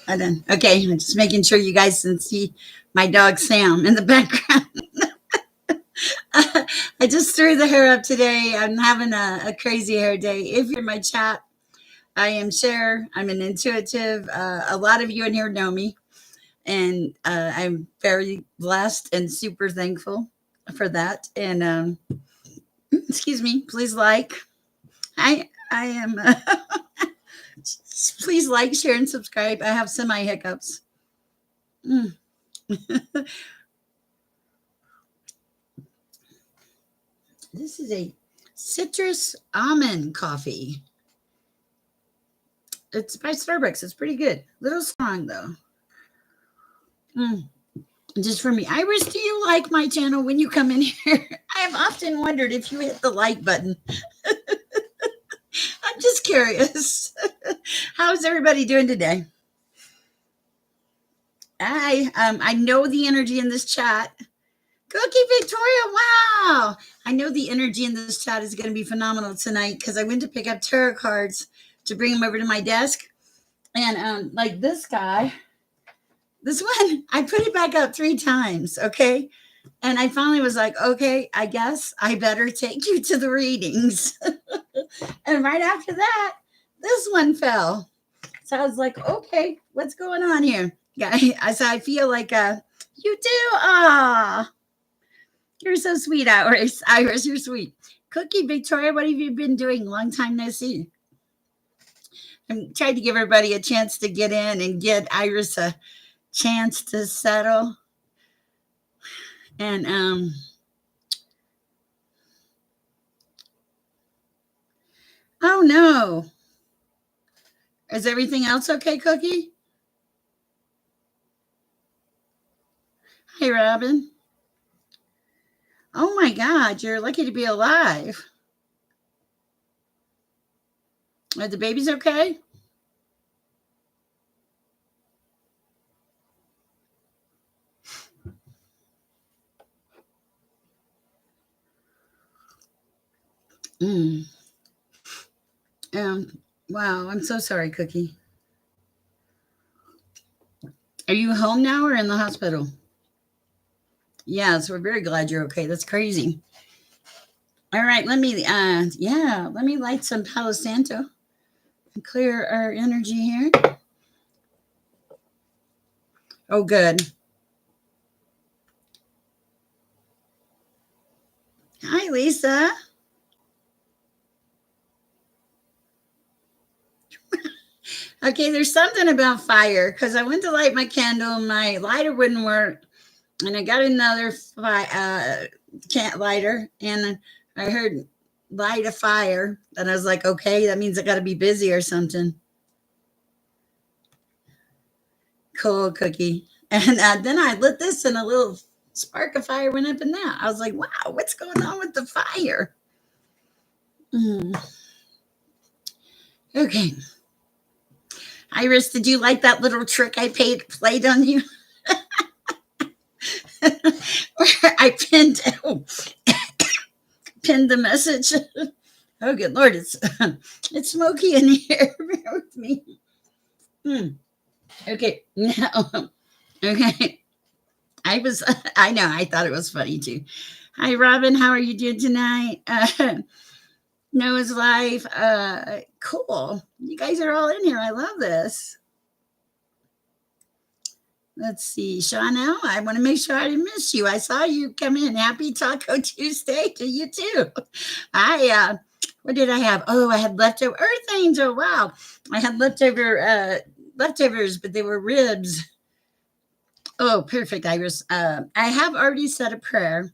And then, okay, I'm just making sure you guys can see my dog Sam in the background. I just threw the hair up today. I'm having a crazy hair day. If you're in my chat, I am Sher. I'm an intuitive. A lot of you in here know me, and I'm very blessed and super thankful for that. And excuse me, please like. I am. Please like, share, and subscribe. I have semi hiccups. Mm. This is a citrus almond coffee. It's by Starbucks. It's pretty good. Little strong though. Mm. Just for me. Iris, do you like my channel when you come in here? I have often wondered if you hit the like button. I'm just curious. How's everybody doing today? I know the energy in this chat. Cookie Victoria, wow! I know the energy in this chat is going to be phenomenal tonight because I went to pick up tarot cards to bring them over to my desk, and like this guy, this one, I put it back up 3 times, okay, and I finally was like, okay, I guess I better take you to the readings, and right after that, this one fell, so I was like, okay, what's going on here? Yeah, I feel like you do, ah. You're so sweet, Iris. Iris, you're sweet. Cookie Victoria, what have you been doing? Long time no see. I'm trying to give everybody a chance to get in and get Iris a chance to settle. And oh no. Is everything else okay, Cookie? Hey, Robin. Oh my God, you're lucky to be alive. Are the babies okay? Mm. Wow, I'm so sorry, Cookie. Are you home now or in the hospital? Yes, we're very glad you're okay. That's crazy. All right, let me light some Palo Santo and clear our energy here. Oh, good. Hi, Lisa. Okay, there's something about fire because I went to light my candle, my lighter wouldn't work, and I got another lighter, and I heard light a fire, and I was like, okay, that means I got to be busy or something. Cool, Cookie. And then I lit this, and a little spark of fire went up in that. I was like, wow, what's going on with the fire? Mm. Okay. Iris, did you like that little trick I played on you? Where I pinned the message. Oh, good Lord, it's smoky in here. Bear with me. Okay, now, okay. I know, I thought it was funny too. Hi, Robin. How are you doing tonight? Noah's Life. Cool. You guys are all in here. I love this. Let's see, Chanel. I want to make sure I didn't miss you. I saw you come in. Happy Taco Tuesday to you too. What did I have? Oh, I had leftover Earth Angel. Wow, I had leftovers, but they were ribs. Oh, perfect, Iris. I have already said a prayer,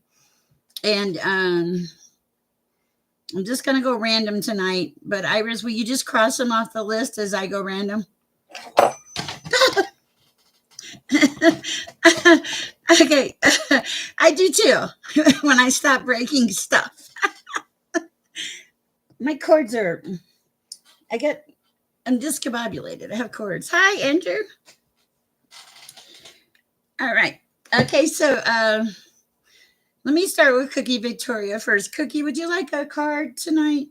and I'm just gonna go random tonight. But Iris, will you just cross them off the list as I go random? Okay, I do too. When I stop breaking stuff, my cords are. I'm discombobulated. I have cords. Hi, Andrew. All right. Okay, so let me start with Cookie Victoria first. Cookie, would you like a card tonight?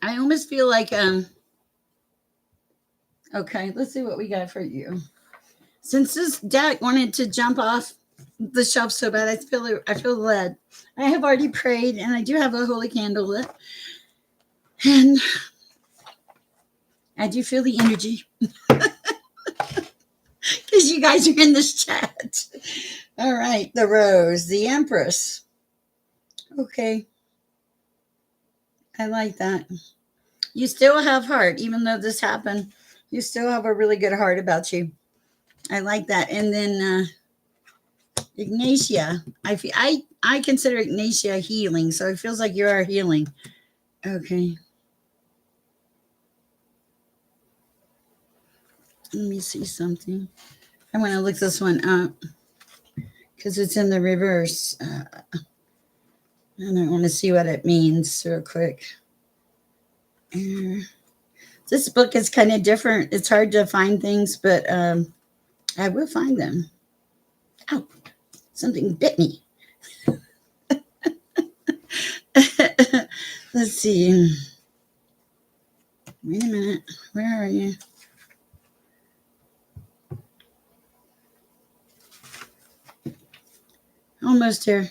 I almost feel like okay, let's see what we got for you. Since this deck wanted to jump off the shelf so bad, I feel led. I have already prayed, and I do have a holy candle lit, and I do feel the energy because you guys are in this chat. All right, the Rose, the Empress. Okay, I like that. You still have heart, even though this happened. You still have a really good heart about you. I like that. And then Ignatia. I consider Ignatia healing, so it feels like you are healing. Okay. Let me see something. I want to look this one up because it's in the reverse. And I want to see what it means real quick. This book is kind of different. It's hard to find things, but I will find them. Oh, something bit me. Let's see. Wait a minute. Where are you? Almost here.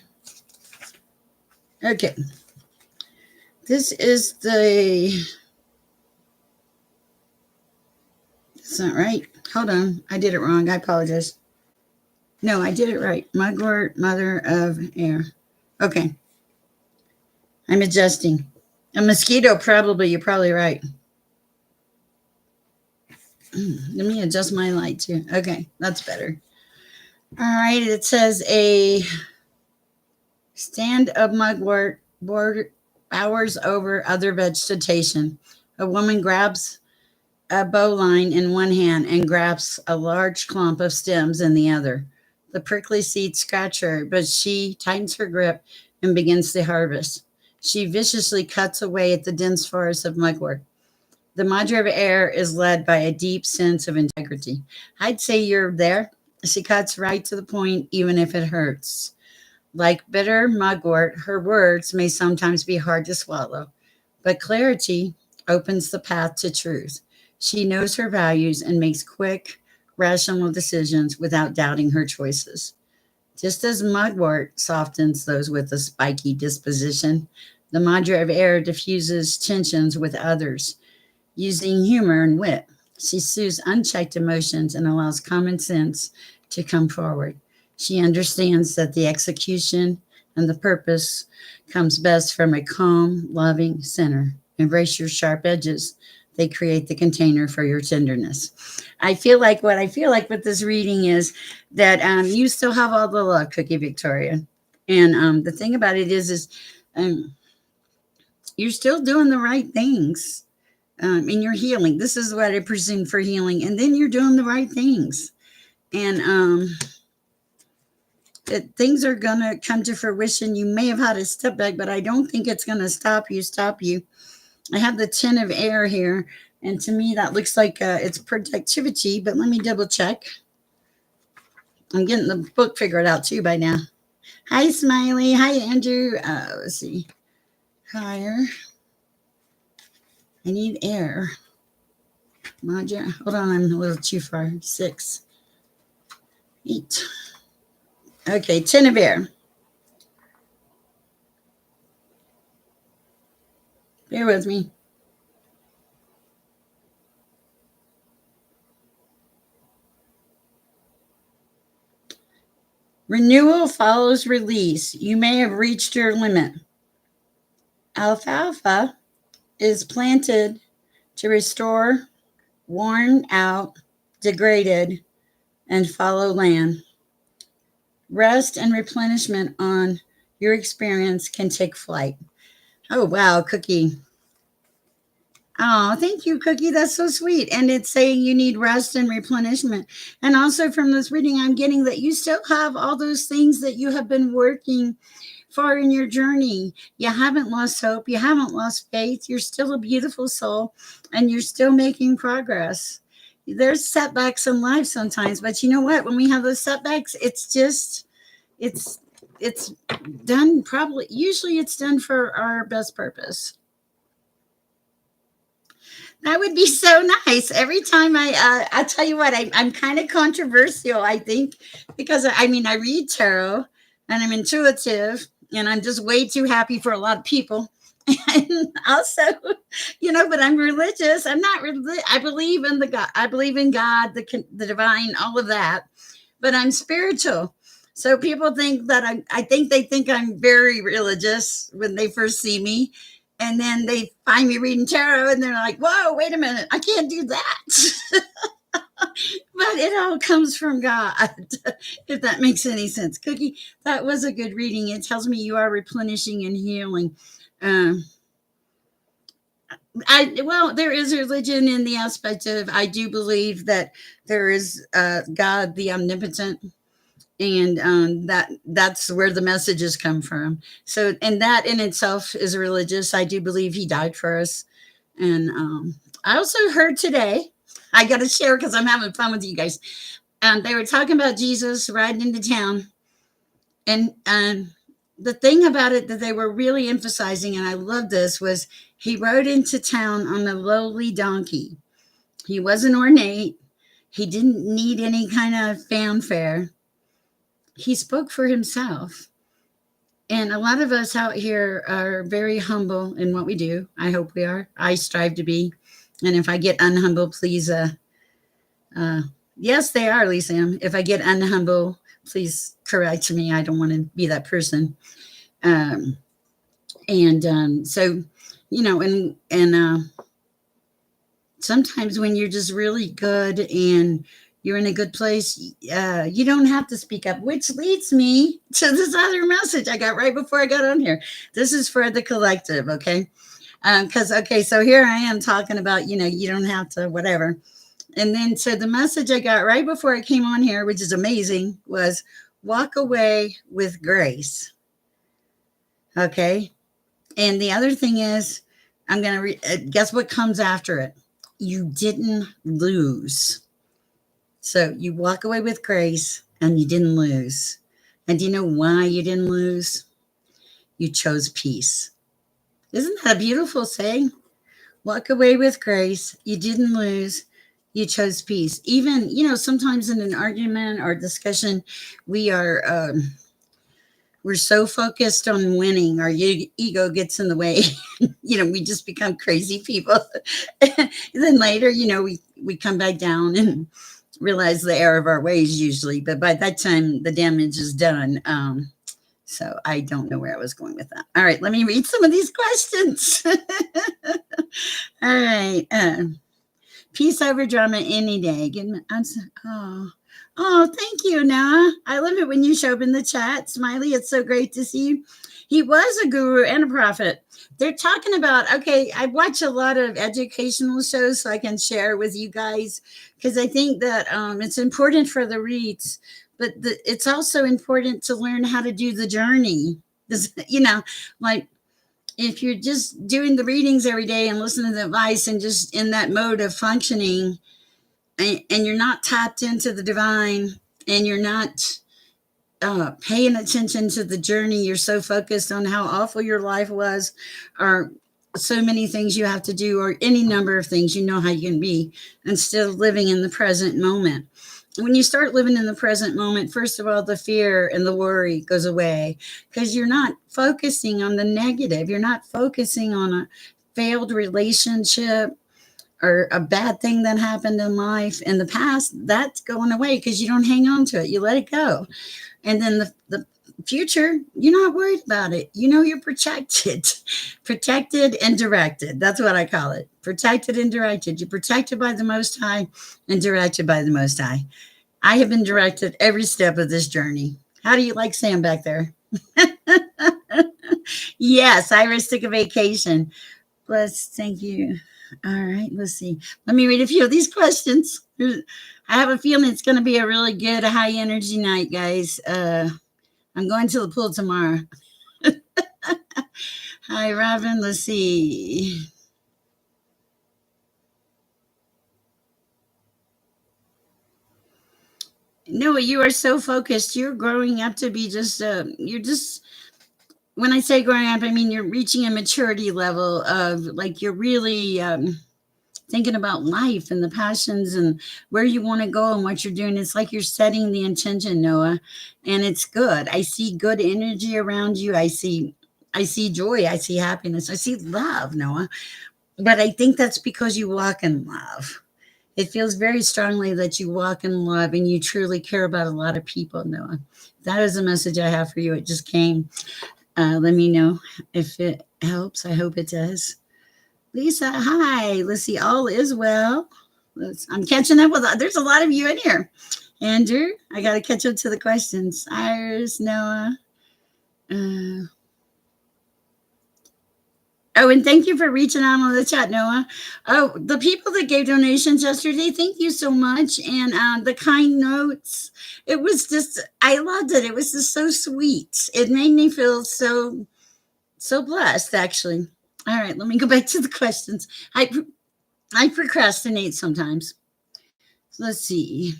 Okay. This is the. That's not right. Hold on. I did it wrong. I apologize. No, I did it right. Mugwort, Mother of Air. Okay. I'm adjusting. A mosquito, probably. You're probably right. Let me adjust my light too. Okay, that's better. All right. It says a stand of mugwort bowers over other vegetation. A woman grabs a bowline in one hand and grabs a large clump of stems in the other. The prickly seeds scratch her, but she tightens her grip and begins the harvest. She viciously cuts away at the dense forest of mugwort. The Madre of Air is led by a deep sense of integrity. I'd say you're there. She cuts right to the point, even if it hurts. Like bitter mugwort, her words may sometimes be hard to swallow, but clarity opens the path to truth. She knows her values and makes quick, rational decisions without doubting her choices. Just as mugwort softens those with a spiky disposition, the Madre of Air diffuses tensions with others, using humor and wit. She soothes unchecked emotions and allows common sense to come forward. She understands that the execution and the purpose comes best from a calm, loving center. Embrace your sharp edges. They create the container for your tenderness. I feel like what I feel like with this reading is that you still have all the love, Cookie Victoria. And the thing about it is um, you're still doing the right things in your healing. This is what I presume for healing. And then you're doing the right things. And things are going to come to fruition. You may have had a step back, but I don't think it's going to stop you. I have the 10 of air here. And to me, that looks like it's productivity. But let me double check. I'm getting the book figured out too by now. Hi, Smiley. Hi, Andrew. Let's see. Higher. I need air. Roger. Hold on, I'm a little too far. 6, 8. Okay, 10 of air. Bear with me. Renewal follows release. You may have reached your limit. Alfalfa is planted to restore worn out, degraded, and fallow land. Rest and replenishment on your experience can take flight. Oh, wow, Cookie. Oh, thank you, Cookie. That's so sweet. And it's saying you need rest and replenishment. And also from this reading, I'm getting that you still have all those things that you have been working for in your journey. You haven't lost hope. You haven't lost faith. You're still a beautiful soul and you're still making progress. There's setbacks in life sometimes, but you know what? When we have those setbacks, it's it's done probably usually it's done for our best purpose. That would be so nice. Every time I'll tell you what, I'm kind of controversial, I think, because I mean, I read tarot and I'm intuitive and I'm just way too happy for a lot of people. And also, but I'm religious. I'm not religious. I believe in the God. I believe in God, the divine, all of that. But I'm spiritual. So people think that I think they think I'm very religious when they first see me. And then they find me reading tarot and they're like, whoa, wait a minute, I can't do that. But it all comes from God, if that makes any sense. Cookie, that was a good reading. It tells me you are replenishing and healing. Um, there is religion in the aspect of I do believe that there is God, the omnipotent, and that's where the messages come from. So, and that in itself is religious. I do believe He died for us, and I also heard today. I got to share because I'm having fun with you guys. They were talking about Jesus riding into town, and the thing about it that they were really emphasizing, and I love this, was he rode into town on a lowly donkey. He wasn't ornate. He didn't need any kind of fanfare. He spoke for himself. And a lot of us out here are very humble in what we do. I hope we are. I strive to be. And if I get unhumble, please, uh, yes, they are, Lisa. If I get unhumble, please correct me. I don't want to be that person. Um, and so, and sometimes when you're just really good and you're in a good place, you don't have to speak up, which leads me to this other message I got right before I got on here. This is for the collective, okay? Because, okay, so here I am talking about, you don't have to, whatever. And then, so the message I got right before I came on here, which is amazing, was walk away with grace, okay? And the other thing is, I'm going to guess what comes after it? You didn't lose. So you walk away with grace and you didn't lose. And do you know why you didn't lose? You chose peace. Isn't that a beautiful saying? Walk away with grace. You didn't lose. You chose peace. Even, sometimes in an argument or discussion, we are, we're so focused on winning, our ego gets in the way. We just become crazy people. And then later, we come back down and realize the error of our ways usually, but by that time the damage is done. So I don't know where I was going with that. All right, let me read some of these questions. All right. Peace over drama any day. Thank you, Noah. I love it when you show up in the chat. Smiley, it's so great to see you. He was a guru and a prophet. They're talking about, okay, I watch a lot of educational shows so I can share with you guys, because I think that it's important for the reads, but it's also important to learn how to do the journey. Like if you're just doing the readings every day and listening to the advice and just in that mode of functioning, and you're not tapped into the divine, and you're not paying attention to the journey, you're so focused on how awful your life was, or so many things you have to do, or any number of things, how you can be, instead of living in the present moment. When you start living in the present moment, first of all, the fear and the worry goes away, because you're not focusing on the negative. You're not focusing on a failed relationship or a bad thing that happened in life in the past. That's going away because you don't hang on to it. You let it go. And then the future, you're not worried about it. You're protected, protected and directed. That's what I call it. Protected and directed. You're protected by the Most High and directed by the Most High. I have been directed every step of this journey. How do you like Sam back there? Yes, Iris took a vacation. Thank you. All right, let's see. Let me read a few of these questions. I have a feeling it's going to be a really good high energy night, guys. I'm going to the pool tomorrow. Hi, Robin. Let's see. Noah, you are so focused. You're growing up to be just, when I say growing up, I mean you're reaching a maturity level of, like, you're really, thinking about life and the passions and where you want to go and what you're doing. It's like you're setting the intention, Noah, and it's good. I see good energy around you. I see joy. I see happiness. I see love, Noah. But I think that's because you walk in love. It feels very strongly that you walk in love and you truly care about a lot of people, Noah. That is a message I have for you. It just came. Let me know if it helps. I hope it does. Lisa, hi. Let's see. All is well. I'm catching up with. There's a lot of you in here. Andrew, I got to catch up to the questions. Iris, Noah. Uh, Oh, and thank you for reaching out on the chat, Noah. Oh, the people that gave donations yesterday, thank you so much. And the kind notes, it was just, I loved it. It was just so sweet. It made me feel so blessed, actually. All right, let me go back to the questions. I procrastinate sometimes. So let's see.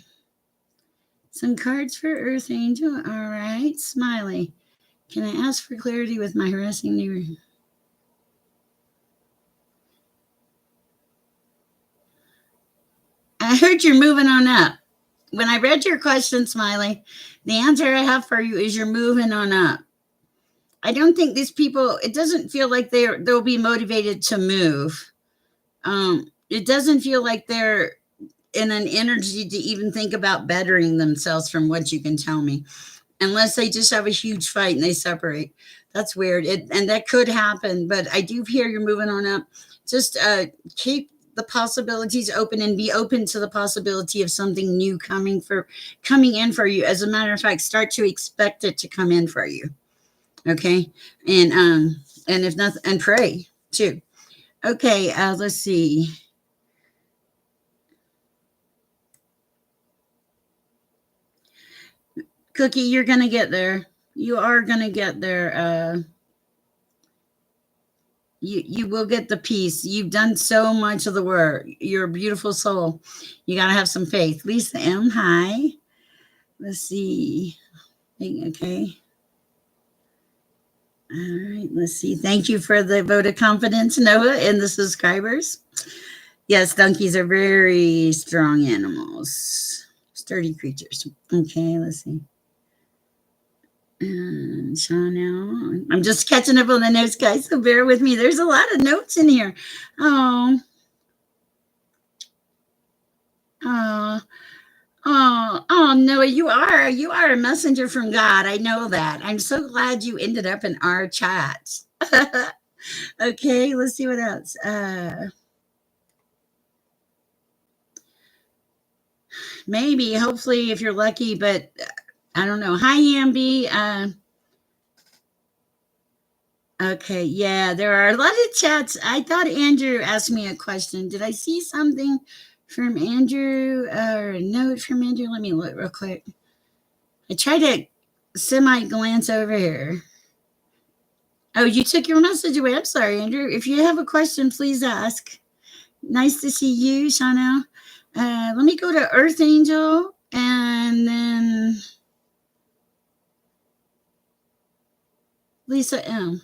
Some cards for Earth Angel. All right, Smiley. Can I ask for clarity with my harassing neighbor? I heard you're moving on up. When I read your question, Smiley, the answer I have for you is you're moving on up. I don't think these people, it doesn't feel like they'll be motivated to move. It doesn't feel like they're in an energy to even think about bettering themselves from what you can tell me, unless they just have a huge fight and they separate. That's weird. And that could happen, but I do hear you're moving on up. Just keep the possibilities open and be open to the possibility of something new coming in for you. As a matter of fact, start to expect it to come in for you. Okay. And if nothing, and pray too. Okay, let's see. Cookie, you're gonna get there. You are gonna get there. You will get the peace. You've done so much of the work. You're a beautiful soul. You gotta have some faith. Lisa M. Hi. Let's see. Okay. All right. Let's see. Thank you for the vote of confidence, Noah, and the subscribers. Yes, donkeys are very strong animals, sturdy creatures. Okay. Let's see. Chanel. I'm just catching up on the notes, guys, so bear with me. There's a lot of notes in here. Oh, oh, Noah, you are a messenger from God. I know that. I'm so glad you ended up in our chat. Okay, let's see what else. Maybe, hopefully, if you're lucky, but I don't know. Hi, Ambi. Okay, yeah, there are a lot of chats. I thought Andrew asked me a question. Did I see something from Andrew or a note from Andrew? Let me look real quick. I tried to semi glance over here. Oh, you took your message away. I'm sorry, Andrew. If you have a question, please ask. Nice to see you, Chanel. Let me go to Earth Angel and then Lisa M.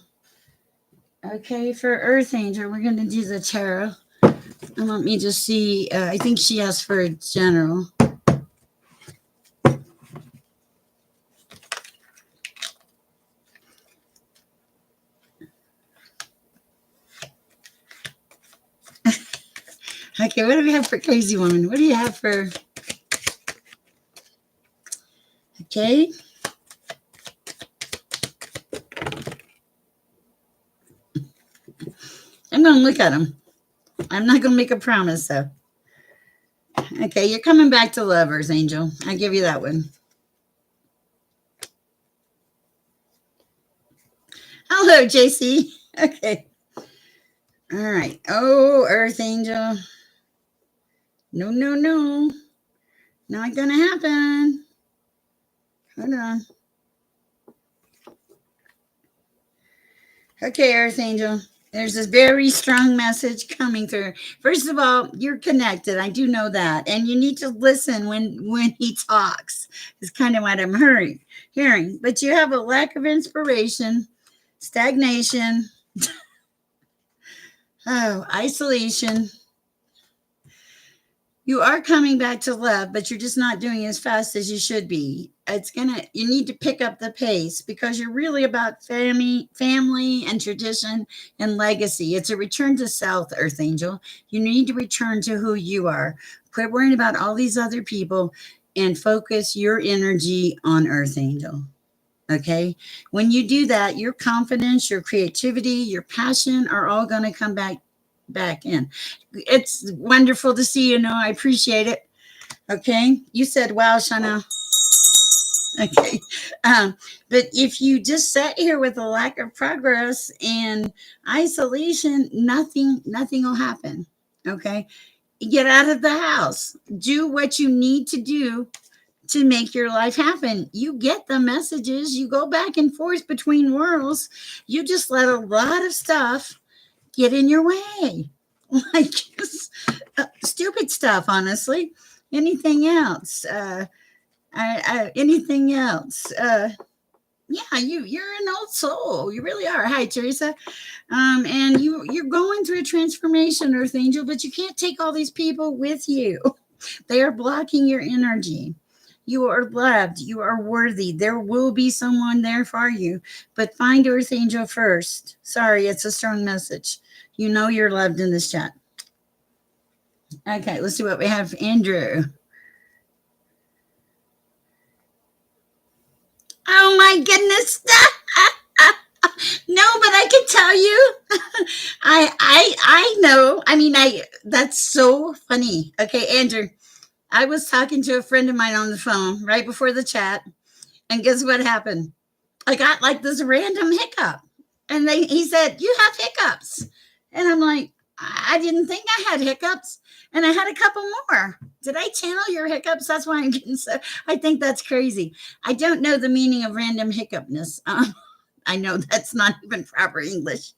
Okay, for Earth Angel, we're going to do the tarot. And let me just see. I think she asked for a general. Okay, what do we have for Crazy Woman? What do you have for... Okay. I'm going to look at them. I'm not going to make a promise, though. Okay, you're coming back to Lovers, Angel. I give you that one. Hello, JC. Okay. All right. Oh, Earth Angel. No, no, no. Not going to happen. Hold on. Okay, Earth Angel. There's this very strong message coming through. First of all, you're connected. I do know that. And you need to listen when he talks. Is kind of what I'm hearing. But you have a lack of inspiration, stagnation, isolation, You are coming back to love, but you're just not doing as fast as you should be. You need to pick up the pace because you're really about family and tradition and legacy. It's a return to self, Earth Angel. You need to return to who you are. Quit worrying about all these other people and focus your energy on Earth Angel. Okay. When you do that, your confidence, your creativity, your passion are all going to come back in. It's wonderful to see you. Know I appreciate it. Okay. You said, wow, Shana. Okay. But if you just sat here with a lack of progress and isolation, nothing will happen. Okay. Get out of the house. Do what you need to do to make your life happen. You get the messages, you go back and forth between worlds. You just let a lot of stuff get in your way. Like stupid stuff, honestly. Anything else? Anything else? Yeah, you're an old soul. You really are. Hi, Teresa. And you're going through a transformation, Earth Angel, but you can't take all these people with you. They are blocking your energy. You are loved. You are worthy. There will be someone there for you, but find Earth Angel first. Sorry, it's a strong message. You know you're loved in this chat. Okay, let's see what we have. Andrew. Oh my goodness. No, but I can tell you. I know. I mean, that's so funny. Okay, Andrew. I was talking to a friend of mine on the phone right before the chat, and guess what happened? I got like this random hiccup, and he said, "You have hiccups," and I'm like, "I didn't think I had hiccups," and I had a couple more. Did I channel your hiccups? That's why I'm getting so. I think that's crazy. I don't know the meaning of random hiccupness. I know that's not even proper English.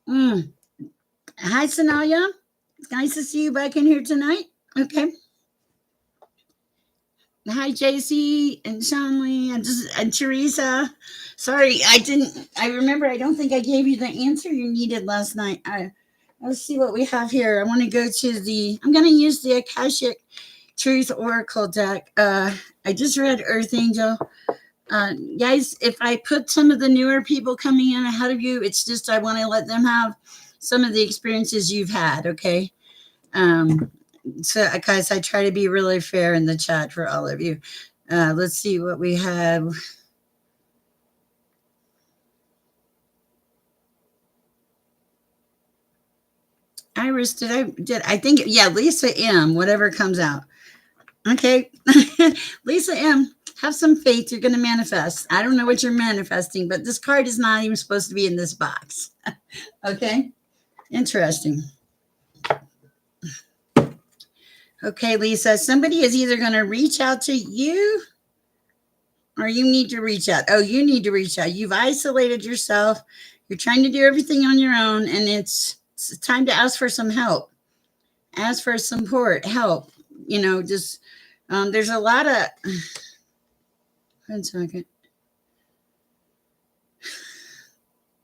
Mm. Hi, Sanaya. It's nice to see you back in here tonight. Okay. Hi, JC and Shanley and Teresa. Sorry, I didn't. I remember. I don't think I gave you the answer you needed last night. Let's see what we have here. I want to go to the. I'm going to use the Akashic Truth Oracle deck. I just read Earth Angel. Guys, if I put some of the newer people coming in ahead of you, it's just I want to let them have some of the experiences you've had. Okay. So, guys, I try to be really fair in the chat for all of you. Let's see what we have. Iris, did I think, yeah, Lisa M, whatever comes out. Okay. Lisa M, have some faith. You're going to manifest. I don't know what you're manifesting, but this card is not even supposed to be in this box. Okay. Interesting. Okay, Lisa, somebody is either going to reach out to you or you need to reach out. Oh, you need to reach out. You've isolated yourself. You're trying to do everything on your own, and it's time to ask for some help. Ask for support, help. Just there's a lot of. 1 second.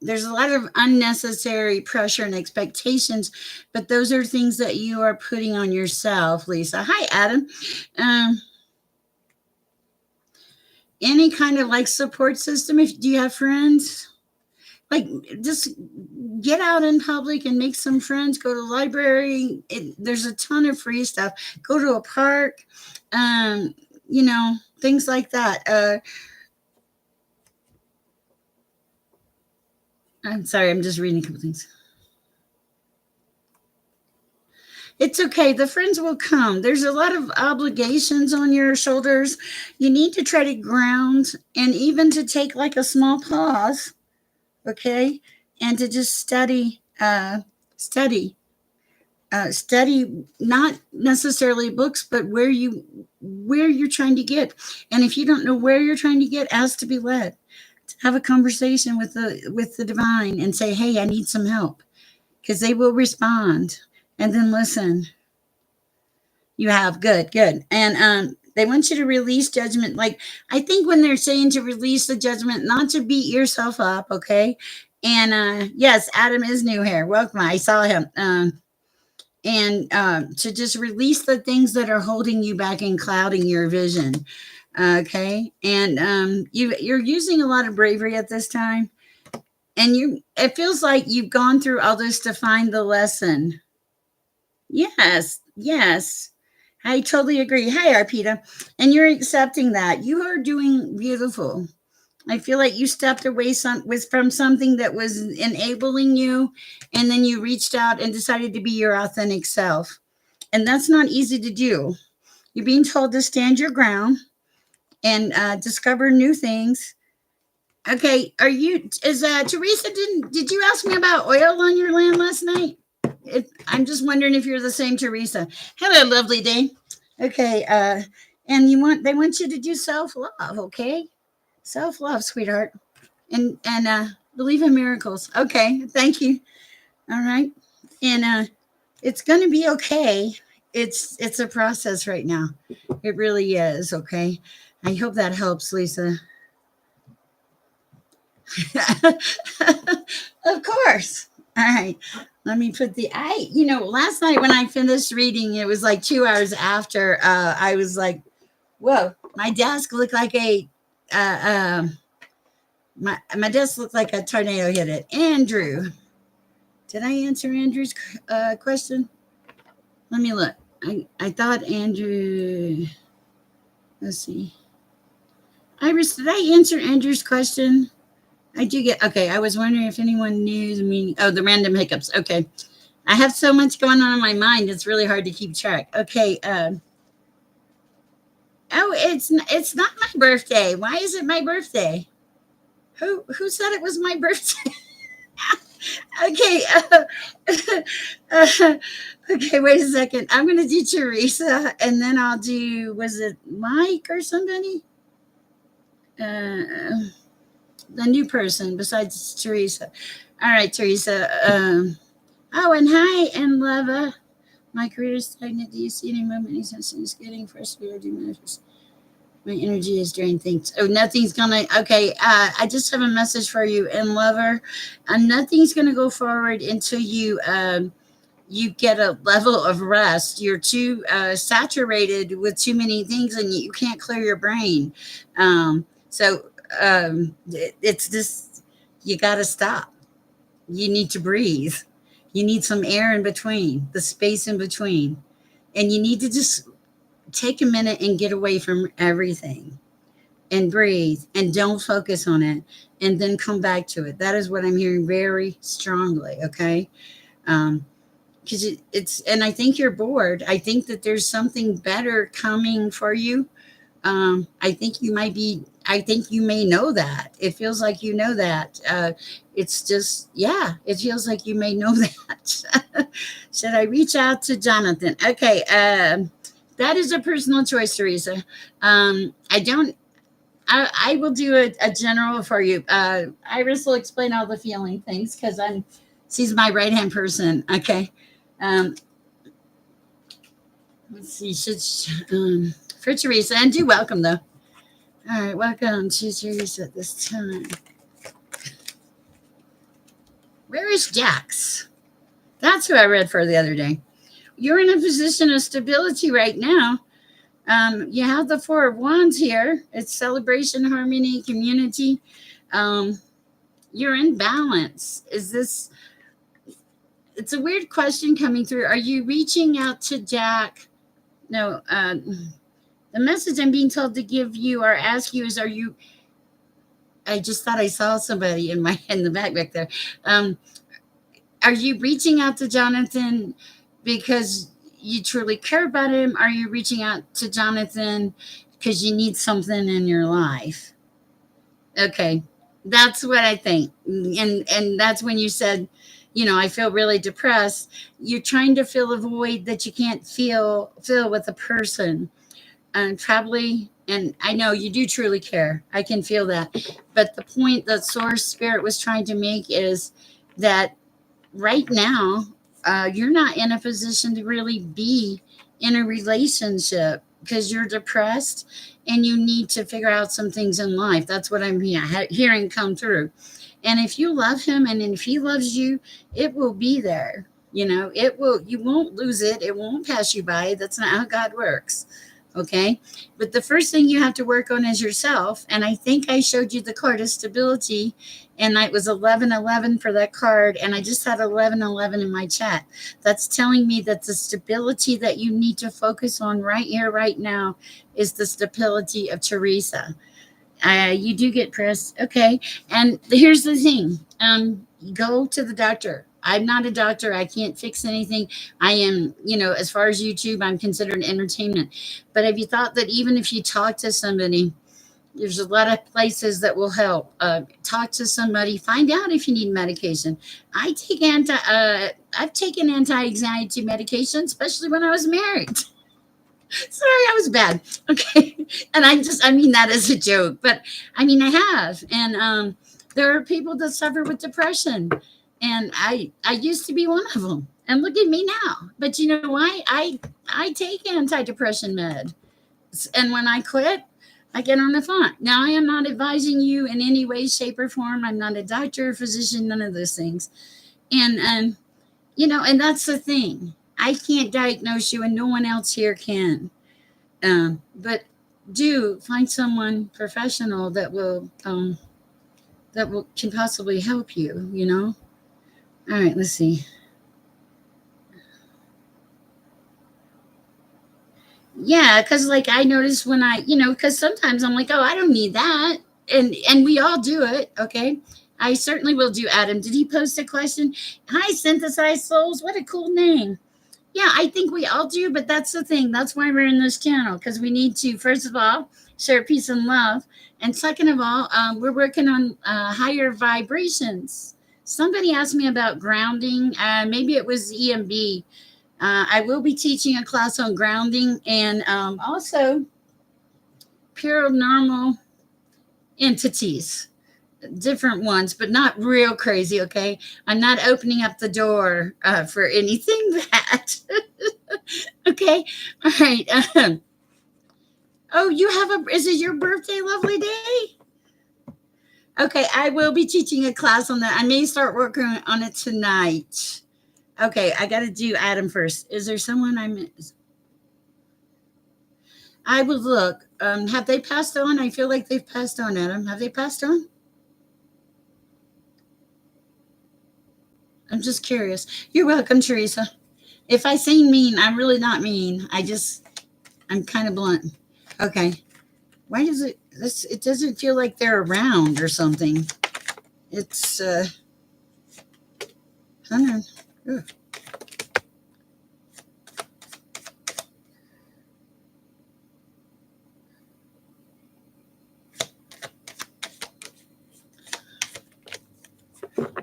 There's a lot of unnecessary pressure and expectations, but those are things that you are putting on yourself, Lisa. Hi, Adam. Any kind of like support system? If do you have friends? Like just get out in public and make some friends. Go to the library. There's a ton of free stuff. Go to a park. Things like that. I'm sorry, I'm just reading a couple things. It's okay. The friends will come. There's a lot of obligations on your shoulders. You need to try to ground and even to take like a small pause, okay? And to just study, not necessarily books, but where you're trying to get. And if you don't know where you're trying to get, ask to be led. Have a conversation with the divine and say, hey, I need some help, because they will respond. And then listen. You have good. And they want you to release judgment. Like, I think when they're saying to release the judgment, not to beat yourself up, okay? And yes, Adam is new here. Welcome. I saw him. and to just release the things that are holding you back and clouding your vision. Okay, and you're using a lot of bravery at this time, and it feels like you've gone through all this to find the lesson. Yes, yes. I totally agree. Hi, Arpita. And you're accepting that. You are doing beautiful. I feel like you stepped away from something that was enabling you, and then you reached out and decided to be your authentic self. And that's not easy to do. You're being told to stand your ground and discover new things. Okay, is Teresa, did you ask me about oil on your land last night? I'm just wondering if you're the same Teresa. Hello, lovely day. Okay, and they want you to do self-love, okay? Self-love, sweetheart. And believe in miracles. Okay, thank you. All right. And it's going to be okay. It's a process right now. It really is, okay? I hope that helps, Lisa. Of course. All right. Let me put last night when I finished reading, it was like 2 hours after. I was like, whoa, my desk looked like my desk looked like a tornado hit it. Andrew, did I answer Andrew's question? Let me look. I thought Andrew, let's see. Iris, did I answer Andrew's question? I do get, okay. I was wondering if anyone knew the meaning. Oh, the random hiccups. Okay. I have so much going on in my mind. It's really hard to keep track. Okay. Oh, it's not my birthday. Why is it my birthday? Who said it was my birthday? Okay. Okay, wait a second. I'm going to do Teresa, and then I'll do, was it Mike or somebody? The new person besides Teresa. All right, Teresa. Oh, and hi, and Leva. My career is stagnant. Do you see any movement? Any sense in getting frustrated? My energy is drained. Thanks. Oh, nothing's gonna. Okay, I just have a message for you, and Lover. Nothing's gonna go forward until you get a level of rest. You're too saturated with too many things, and you can't clear your brain. So it's just, you got to stop. You need to breathe. You need some air in between, the space in between, and you need to just take a minute and get away from everything and breathe and don't focus on it, and then come back to it. That is what I'm hearing very strongly. Okay. Because it's, and I think you're bored. I think that there's something better coming for you. I think you might be, I think you may know that. It feels like you know that. It's just, yeah, it feels like you may know that. Should I reach out to Jonathan? Okay. That is a personal choice, Teresa. I don't, I will do a general for you. Iris will explain all the feeling things because she's my right hand person. Okay. Um, let's see. For Teresa, and do welcome though. All right, welcome to Teresa at this time. Where is Jax? That's who I read for the other day. You're in a position of stability right now. You have the Four of Wands here. It's celebration, harmony, community. You're in balance. Is this? It's a weird question coming through. Are you reaching out to Jack? No. The message I'm being told to give you or ask you is: are you? I just thought I saw somebody in the back there. Are you reaching out to Jonathan because you truly care about him? Are you reaching out to Jonathan because you need something in your life? Okay, that's what I think, and that's when you said, I feel really depressed. You're trying to fill a void that you can't fill with a person, and probably. And I know you do truly care. I can feel that. But the point that Source Spirit was trying to make is that right now, you're not in a position to really be in a relationship because you're depressed and you need to figure out some things in life. That's what I'm hearing come through. And if you love him and if he loves you, it will be there. It will, you won't lose it. It won't pass you by. That's not how God works. Okay. But the first thing you have to work on is yourself. And I think I showed you the card of stability, and it was 1111 for that card. And I just had 1111 in my chat. That's telling me that the stability that you need to focus on right here, right now, is the stability of Teresa. You do get pressed. Okay. And here's the thing. Go to the doctor. I'm not a doctor. I can't fix anything. I am, as far as YouTube, I'm considered entertainment. But have you thought that even if you talk to somebody, there's a lot of places that will help. Talk to somebody. Find out if you need medication. I've taken anti-anxiety medication, especially when I was married. Sorry, I was bad. Okay. And I mean that as a joke, but I mean, I have. And there are people that suffer with depression. And I used to be one of them. And look at me now. But you know why? I take antidepressant med. And when I quit, I get on the phone. Now, I am not advising you in any way, shape, or form. I'm not a doctor or physician, none of those things. And, and that's the thing. I can't diagnose you, and no one else here can. But do find someone professional that will can possibly help you. All right, let's see. Yeah, because like I notice when because sometimes I'm like, oh, I don't need that, and we all do it. Okay, I certainly will do. Adam, did he post a question? Hi, synthesized souls. What a cool name. Yeah, I think we all do, but that's the thing. That's why we're in this channel, because we need to, first of all, share peace and love. And second of all, we're working on higher vibrations. Somebody asked me about grounding. Maybe it was EMB. I will be teaching a class on grounding and also paranormal entities, different ones, but not real crazy. Okay, I'm not opening up the door for anything bad. Okay, all right. Oh, you have is it your birthday, lovely day? Okay, I will be teaching a class on that. I may start working on it tonight. Okay, I got to do Adam first. Is there someone I miss? I will look. Have they passed on? I feel like they've passed on, Adam. Have they passed on? I'm just curious. You're welcome, Teresa. If I seem mean, I'm really not mean. I'm kind of blunt. Okay. Why does it doesn't feel like they're around or something. It's, I don't know. Ugh.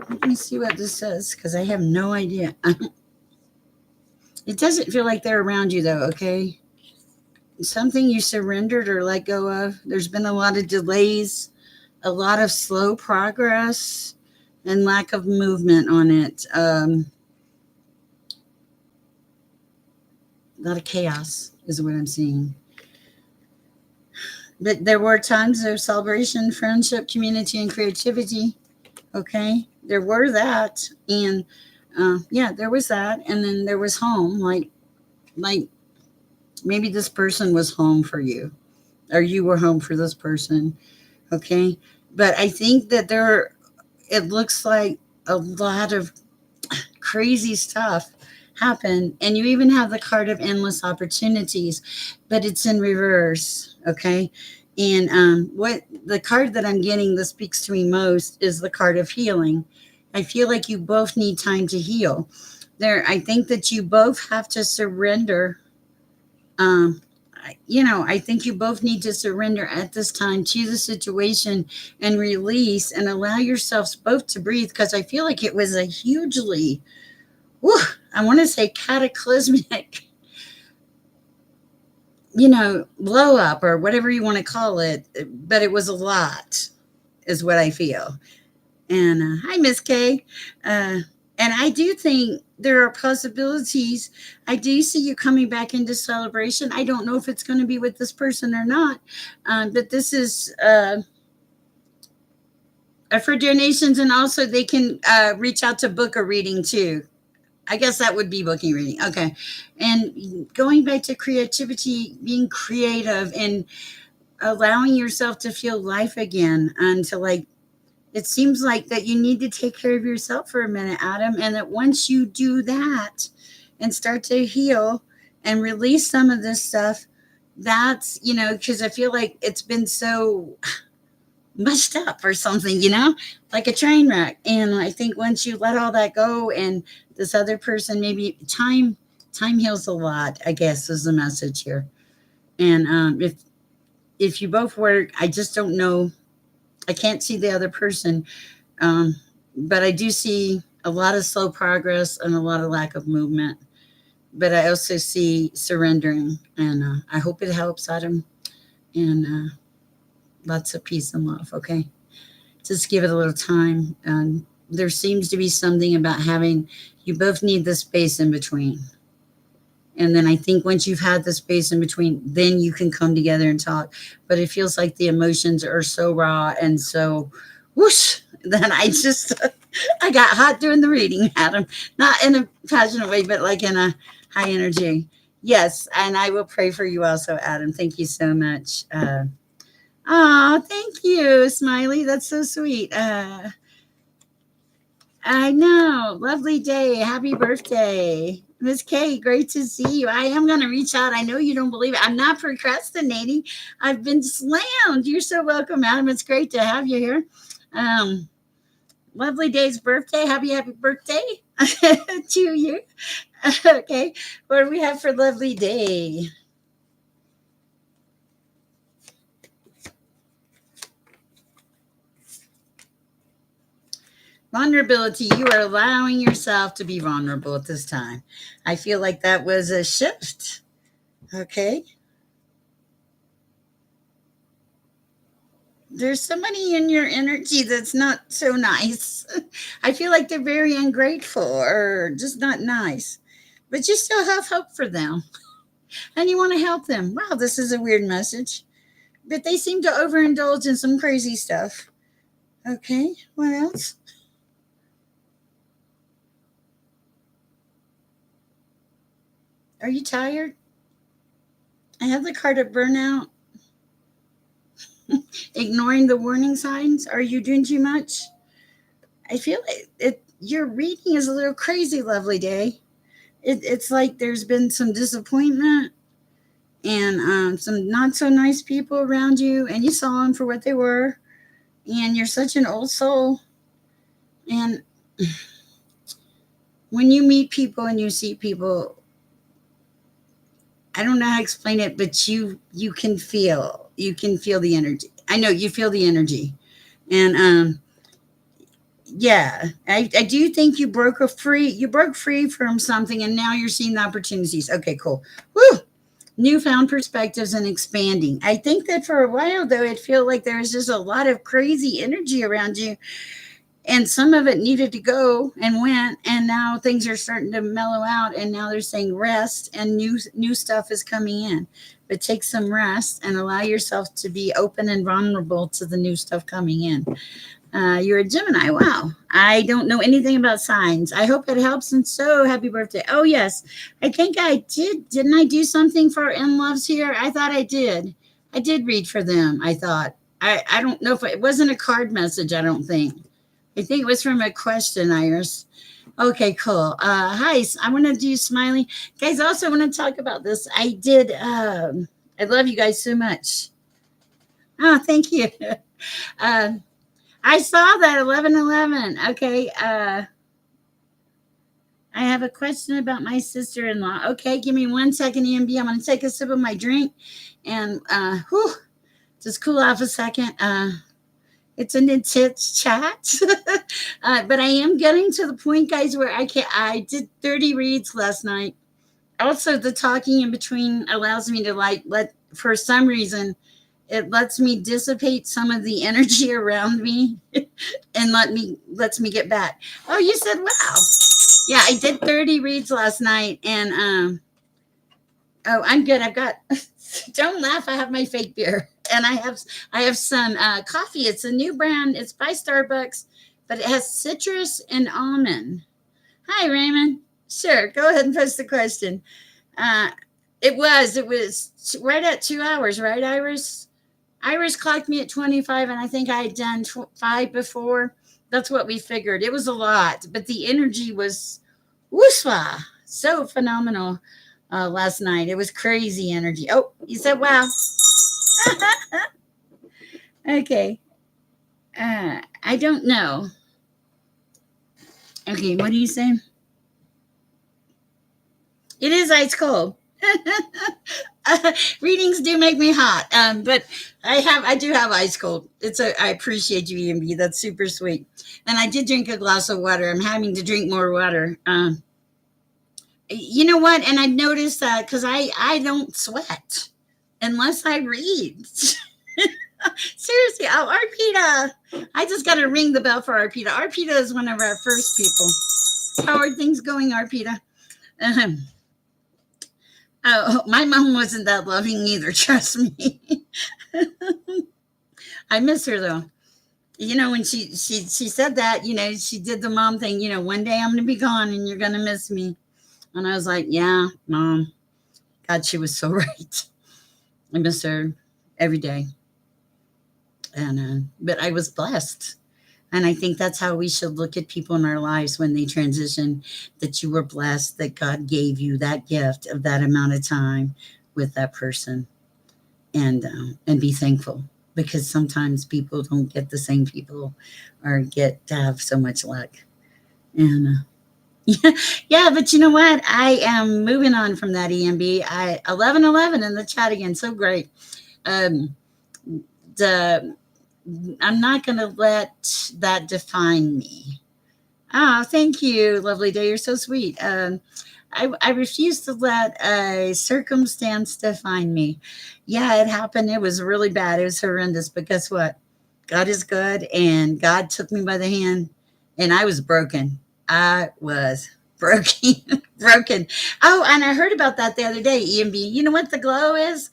Let me see what this says, because I have no idea. It doesn't feel like they're around you, though, okay? Something you surrendered or let go of. There's been a lot of delays, a lot of slow progress, and lack of movement on it. A lot of chaos is what I'm seeing. But there were times of celebration, friendship, community, and creativity. Okay, there were that, and yeah, there was that, and then there was home. Like maybe this person was home for you, or you were home for this person. Okay, but I think that it looks like a lot of crazy stuff happened, and you even have the card of endless opportunities, but it's in reverse. Okay, and what the card that I'm getting that speaks to me most is the card of healing. I feel like you both need time to heal. I think that you both have to surrender. um, I think you both need to surrender at this time to the situation and release and allow yourselves both to breathe, because I feel like it was a hugely, whew, I want to say cataclysmic, blow up or whatever you want to call it, but it was a lot, is what I feel. And hi, Miss Kay. And I do think there are possibilities. I do see you coming back into celebration. I don't know if it's going to be with this person or not, but this is for donations, and also they can reach out to book a reading too. I guess that would be booking reading. Okay. And going back to creativity, being creative and allowing yourself to feel life again, and to like, it seems like that you need to take care of yourself for a minute, Adam. And that once you do that and start to heal and release some of this stuff, that's, because I feel like it's been so mushed up or something, like a train wreck. And I think once you let all that go and this other person, maybe time heals a lot, I guess is the message here. And if you both work, I just don't know. I can't see the other person, but I do see a lot of slow progress and a lot of lack of movement. But I also see surrendering, and I hope it helps, Adam. And lots of peace and love. Okay, just give it a little time. There seems to be something about having, you both need the space in between. And then I think once you've had the space in between, then you can come together and talk. But it feels like the emotions are so raw and so whoosh that I got hot doing the reading, Adam. Not in a passionate way, but like in a high energy. Yes. And I will pray for you also, Adam. Thank you so much. Oh, thank you, Smiley. That's so sweet. I know. Lovely day. Happy birthday. Miss Kay, great to see you. I am going to reach out. I know you don't believe it. I'm not procrastinating. I've been slammed. You're so welcome, Adam. It's great to have you here. Lovely day's birthday. Happy birthday to you. Okay. What do we have for lovely day? Vulnerability. You are allowing yourself to be vulnerable at this time. I feel like that was a shift. Okay. There's somebody in your energy that's not so nice. I feel like they're very ungrateful or just not nice, but you still have hope for them and you want to help them. Wow, this is a weird message, but they seem to overindulge in some crazy stuff. Okay, what else? Are you tired? I have the card of burnout. Ignoring the warning signs. Are you doing too much? I feel your reading is a little crazy, lovely day. It's like there's been some disappointment and some not so nice people around you, and you saw them for what they were, and you're such an old soul. And when you meet people and you see people, I don't know how to explain it, but you can feel the energy. I know you feel the energy, and yeah, I do think you broke free from something, and now you're seeing the opportunities. Okay, cool. Woo! Newfound perspectives and expanding. I think that for a while though, it felt like there was just a lot of crazy energy around you, and some of it needed to go and went, and now things are starting to mellow out, and now they're saying rest and new stuff is coming in. But take some rest and allow yourself to be open and vulnerable to the new stuff coming in. You're a Gemini. Wow. I don't know anything about signs. I hope it helps. And so happy birthday. Oh, yes. I think I did. Didn't I do something for In Loves here? I thought I did. I did read for them. I thought. I don't know if it wasn't a card message. I don't think. I think it was from a question, Iris. Okay, cool. Hi. I want to do Smiley. Guys, also want to talk about this. I did. I love you guys so much. Oh, thank you. Uh, I saw that 1111. Okay. I have a question about my sister-in-law. Okay, give me 1 second, EMB. I'm going to take a sip of my drink and just cool off a second. It's an intense chat, but I am getting to the point, guys, where I did 30 reads last night. Also, the talking in between allows me to for some reason, it lets me dissipate some of the energy around me and lets me get back. Oh, you said wow. Yeah, I did 30 reads last night, and oh, I'm good. I've got don't laugh, I have my fake beer. And I have some coffee. It's a new brand. It's by Starbucks, but it has citrus and almond. Hi, Raymond. Sure, go ahead and post the question. Uh, it was right at 2 hours, right, Iris? Iris clocked me at 25, and I think I had done five before. That's what we figured. It was a lot, but the energy was wooswa, so phenomenal last night. It was crazy energy. Oh, you said wow. Okay. I don't know. Okay, what do you say? It is ice cold. Readings do make me hot, but I do have ice cold. I appreciate you, EMB. That's super sweet. And I did drink a glass of water. I'm having to drink more water. You know what? And I've noticed that because I don't sweat unless I read. Seriously, oh Arpita, I just got to ring the bell for Arpita. Arpita is one of our first people. How are things going, Arpita? Oh, my mom wasn't that loving either. Trust me. I miss her though. You know, when she said that, you know, she did the mom thing. You know, one day I'm gonna be gone and you're gonna miss me. And I was like, yeah, mom. God, she was so right. I miss her every day. And but I was blessed. And I think that's how we should look at people in our lives when they transition, that you were blessed, that God gave you that gift of that amount of time with that person, and be thankful, because sometimes people don't get the same people or get to have so much luck. And yeah, yeah, but you know what? I am moving on from that, EMB. 1111 in the chat again. So great. Um, the I'm not going to let that define me. Ah, thank you, lovely day. You're so sweet. I refuse to let a circumstance define me. Yeah, it happened. It was really bad. It was horrendous. But guess what? God is good, and God took me by the hand, and I was broken. I was broken, broken. Oh, and I heard about that the other day, EMB. You know what the glow is?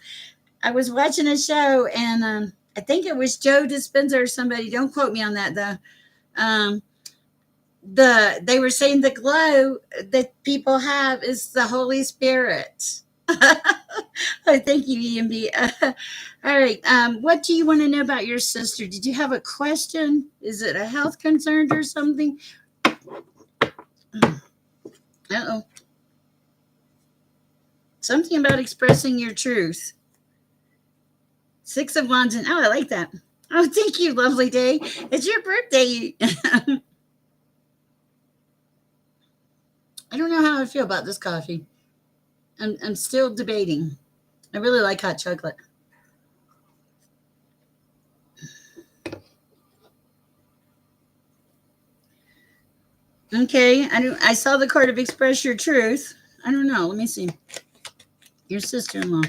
I was watching a show, and I think it was Joe Dispenza or somebody. Don't quote me on that though. Um, they were saying the glow that people have is the Holy Spirit. Oh, thank you, EMB. All right. What do you want to know about your sister? Did you have a question? Is it a health concern or something? Uh-oh. Something about expressing your truth. Six of Wands. And oh, I like that. Oh, thank you, lovely day. It's your birthday. I don't know how I feel about this coffee. I'm still debating. I really like hot chocolate. Okay, I saw the card of express your truth. I don't know. Let me see. Your sister-in-law.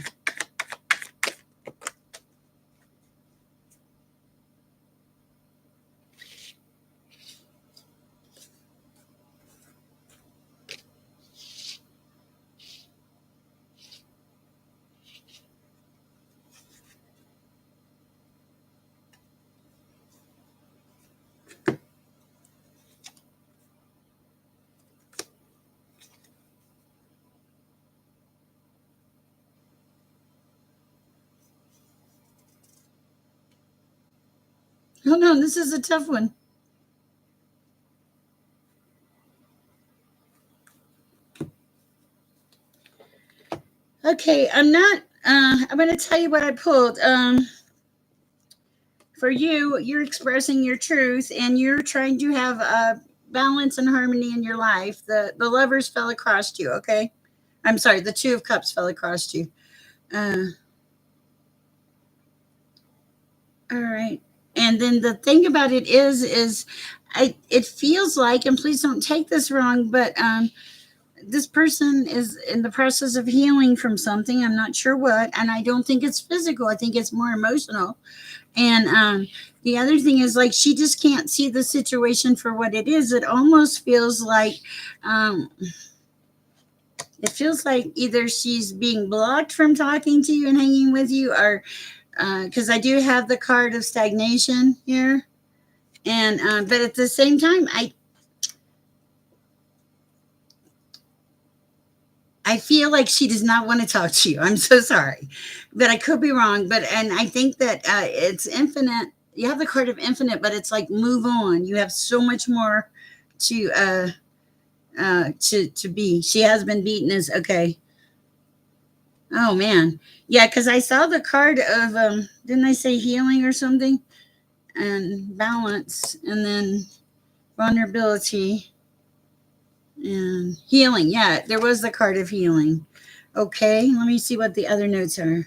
Hold on, this is a tough one. Okay, I'm not. I'm going to tell you what I pulled. For you, you're expressing your truth, and you're trying to have balance and harmony in your life. The lovers fell across you. Okay, I'm sorry. The Two of Cups fell across you. Uh, all right. And then the thing about it is it feels like, and please don't take this wrong, but this person is in the process of healing from something. I'm not sure what, and I don't think it's physical. I think it's more emotional. And the other thing is, like, she just can't see the situation for what it is. It almost feels like um, either she's being blocked from talking to you and hanging with you, or because I do have the card of stagnation here, and but at the same time, I feel like she does not want to talk to you. I'm so sorry, but I could be wrong. But and I think that it's infinite. You have the card of infinite, but it's like move on. You have so much more to to be. She has been beaten. Is okay. Oh man, yeah. Because I saw the card of didn't I say healing or something and balance, and then vulnerability and healing. Yeah, there was the card of healing. Okay, let me see what the other notes are.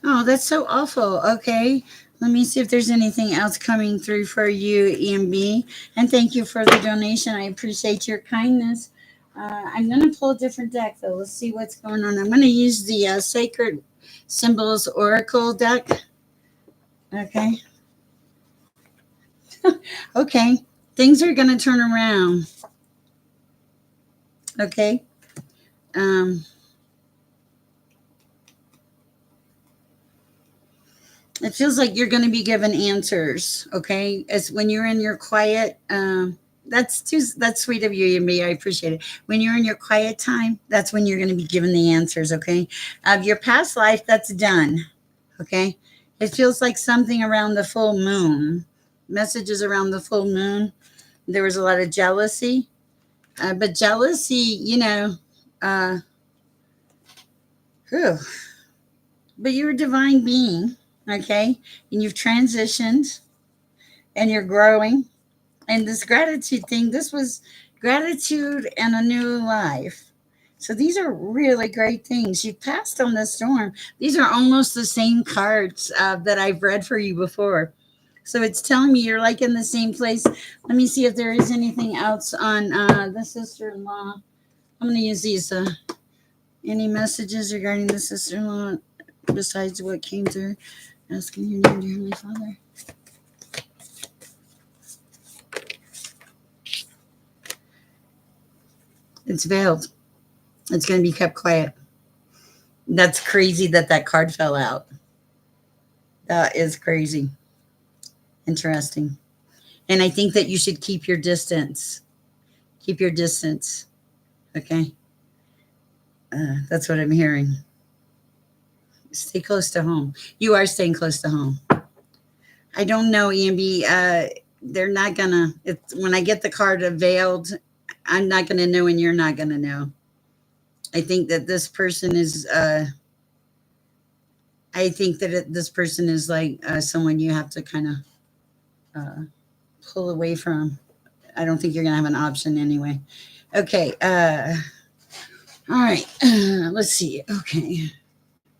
Oh, that's so awful. Okay. Let me see if there's anything else coming through for you, EMB. And thank you for the donation. I appreciate your kindness. I'm going to pull a different deck, though. Let's see what's going on. I'm going to use the Sacred Symbols Oracle deck. Okay. Okay. Things are going to turn around. Okay. Um, it feels like you're going to be given answers. Okay. As when you're in your quiet, that's sweet of you and me. I appreciate it. When you're in your quiet time, that's when you're going to be given the answers. Okay. Of your past life, that's done. Okay. It feels like something around the full moon, messages around the full moon. There was a lot of jealousy, but jealousy, uh, whew, but you're a divine being. Okay. And you've transitioned and you're growing. And this gratitude thing, this was gratitude and a new life. So these are really great things. You passed on the storm. These are almost the same cards that I've read for you before. So it's telling me you're like in the same place. Let me see if there is anything else on the sister-in-law. I'm going to use these. Any messages regarding the sister-in-law besides what came through? Asking your name, dear Heavenly Father. It's veiled. It's going to be kept quiet. That's crazy that that card fell out. That is crazy. Interesting. And I think that you should keep your distance. Keep your distance. Okay. That's what I'm hearing. Stay close to home. You are staying close to home. I don't know, EMB. They're not gonna. It's when I get the card of veiled. I'm not gonna know, and you're not gonna know. I think that this person is. I think that this person is like someone you have to kind of uh, pull away from. I don't think you're going to have an option anyway. Okay. All right. Let's see. Okay.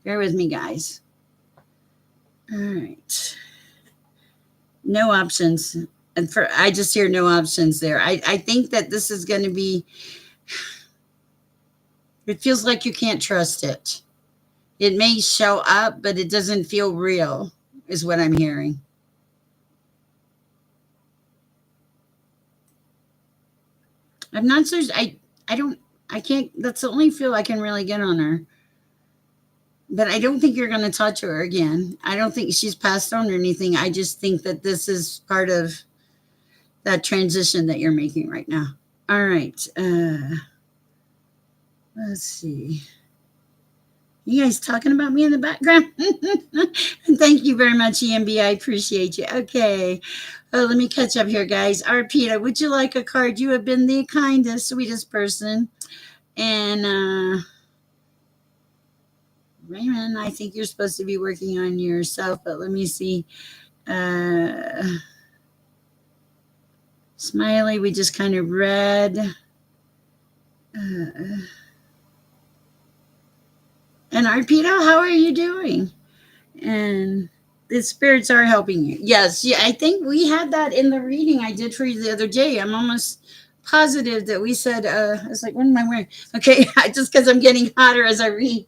Bear with me, guys. All right. No options. And I just hear no options there. I think that this is going to be, it feels like you can't trust it. It may show up, but it doesn't feel real, is what I'm hearing. I'm not so, I don't, I can't, that's the only feel I can really get on her. But I don't think you're going to touch her again. I don't think she's passed on or anything. I just think that this is part of that transition that you're making right now. All right. Let's see. You guys talking about me in the background? Thank you very much, EMB. I appreciate you. Okay. Let me catch up here, guys. Arpita, would you like a card? You have been the kindest, sweetest person. And Raymond, I think you're supposed to be working on yourself, but let me see. Smiley, we just kind of read. And Arpito, how are you doing? And the spirits are helping you. Yes, yeah, I think we had that in the reading I did for you the other day. I'm almost positive that we said, I was like, what am I wearing? Okay, just because I'm getting hotter as I read.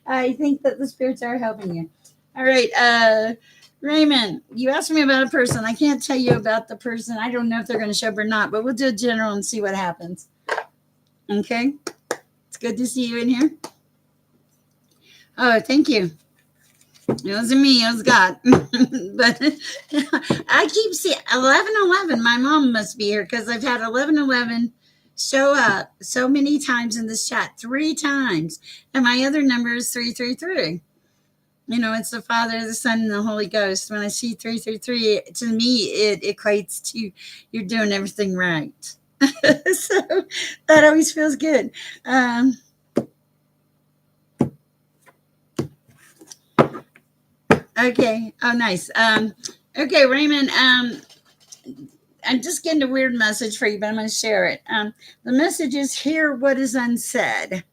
I think that the spirits are helping you. All right, Raymond, you asked me about a person. I can't tell you about the person. I don't know if they're going to show up or not, but we'll do a general and see what happens. Okay. It's good to see you in here. Oh, thank you. It wasn't me, it was God. But I keep seeing 1111. My mom must be here because I've had 1111 show up so many times in this chat, 3 times. And my other number is 333. You know, it's the Father, the Son, and the Holy Ghost. When I see 333, to me, it equates to you're doing everything right. So that always feels good. Um, okay. Oh, nice. Okay, Raymond. I'm just getting a weird message for you, but I'm going to share it. The message is hear what is unsaid.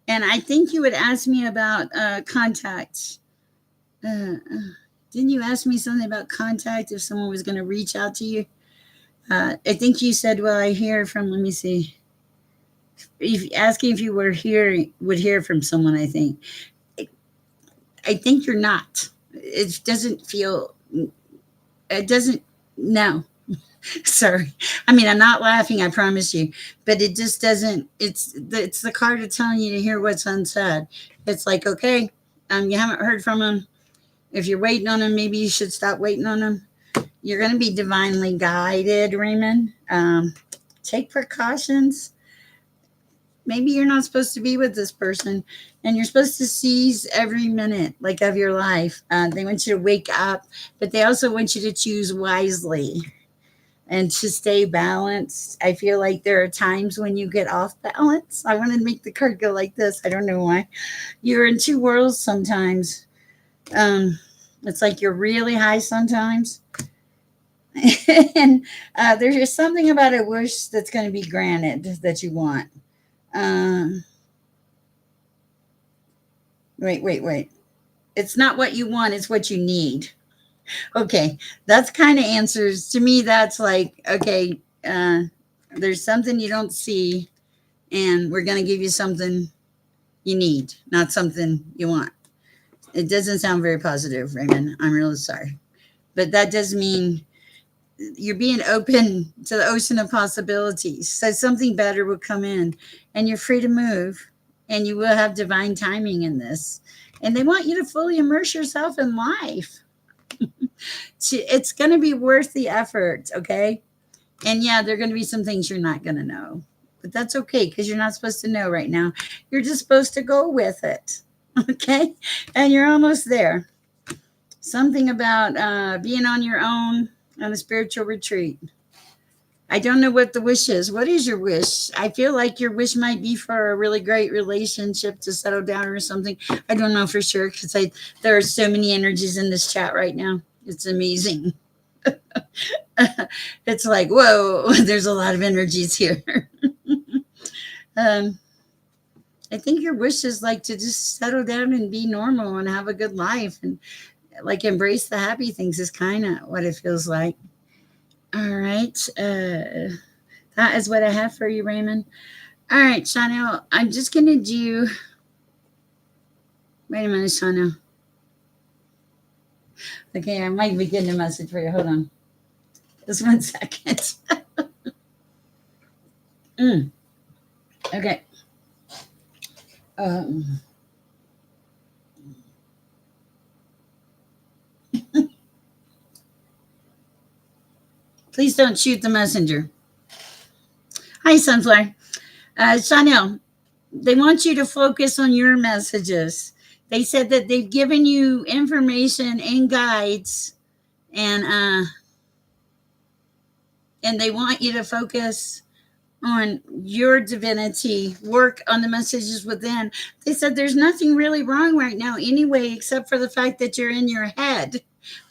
And I think you would ask me about contact. Didn't you ask me something about contact if someone was going to reach out to you? I think you said, well, I hear from, let me see. If asking if you would hear from someone, I think you're not. It doesn't feel, it doesn't, no. Sorry. I mean, I'm not laughing, I promise you, but it just doesn't, it's the card of telling you to hear what's unsaid. It's like, okay, you haven't heard from them. If you're waiting on them, maybe you should stop waiting on them. You're going to be divinely guided, Raymond. Take precautions. Maybe you're not supposed to be with this person and you're supposed to seize every minute like of your life. They want you to wake up, but they also want you to choose wisely and to stay balanced. I feel like there are times when you get off balance. I want to make the card go like this. I don't know why. You're in two worlds sometimes. It's like you're really high sometimes. And there's just something about a wish that's going to be granted that you want. Um, wait. It's not what you want, it's what you need. Okay, that's kind of answers to me. That's like, okay, there's something you don't see, and we're going to give you something you need, not something you want. It doesn't sound very positive, Raymond. I'm really sorry. But that does mean you're being open to the ocean of possibilities. So something better will come in, and you're free to move, and you will have divine timing in this. And they want you to fully immerse yourself in life. It's going to be worth the effort, okay? And yeah, there are going to be some things you're not going to know, but that's okay because you're not supposed to know right now. You're just supposed to go with it, okay? And you're almost there. Something about being on your own on a spiritual retreat. I don't know what the wish is. What is your wish? I feel like your wish might be for a really great relationship to settle down or something. I don't know for sure because there are so many energies in this chat right now. It's amazing. It's like, whoa, there's a lot of energies here. um, I think your wish is like to just settle down and be normal and have a good life and like embrace the happy things is kind of what it feels like. All right. That is what I have for you, Raymond. All right, Chanel, I'm just going to do. Wait a minute, Chanel. Okay, I might be getting a message for you. Hold on. Just 1 second. Okay. Please don't shoot the messenger. Hi, Sunflower. Chanel, they want you to focus on your messages. They said that they've given you information and guides, and they want you to focus on your divinity, work on the messages within. They said there's nothing really wrong right now anyway, except for the fact that you're in your head.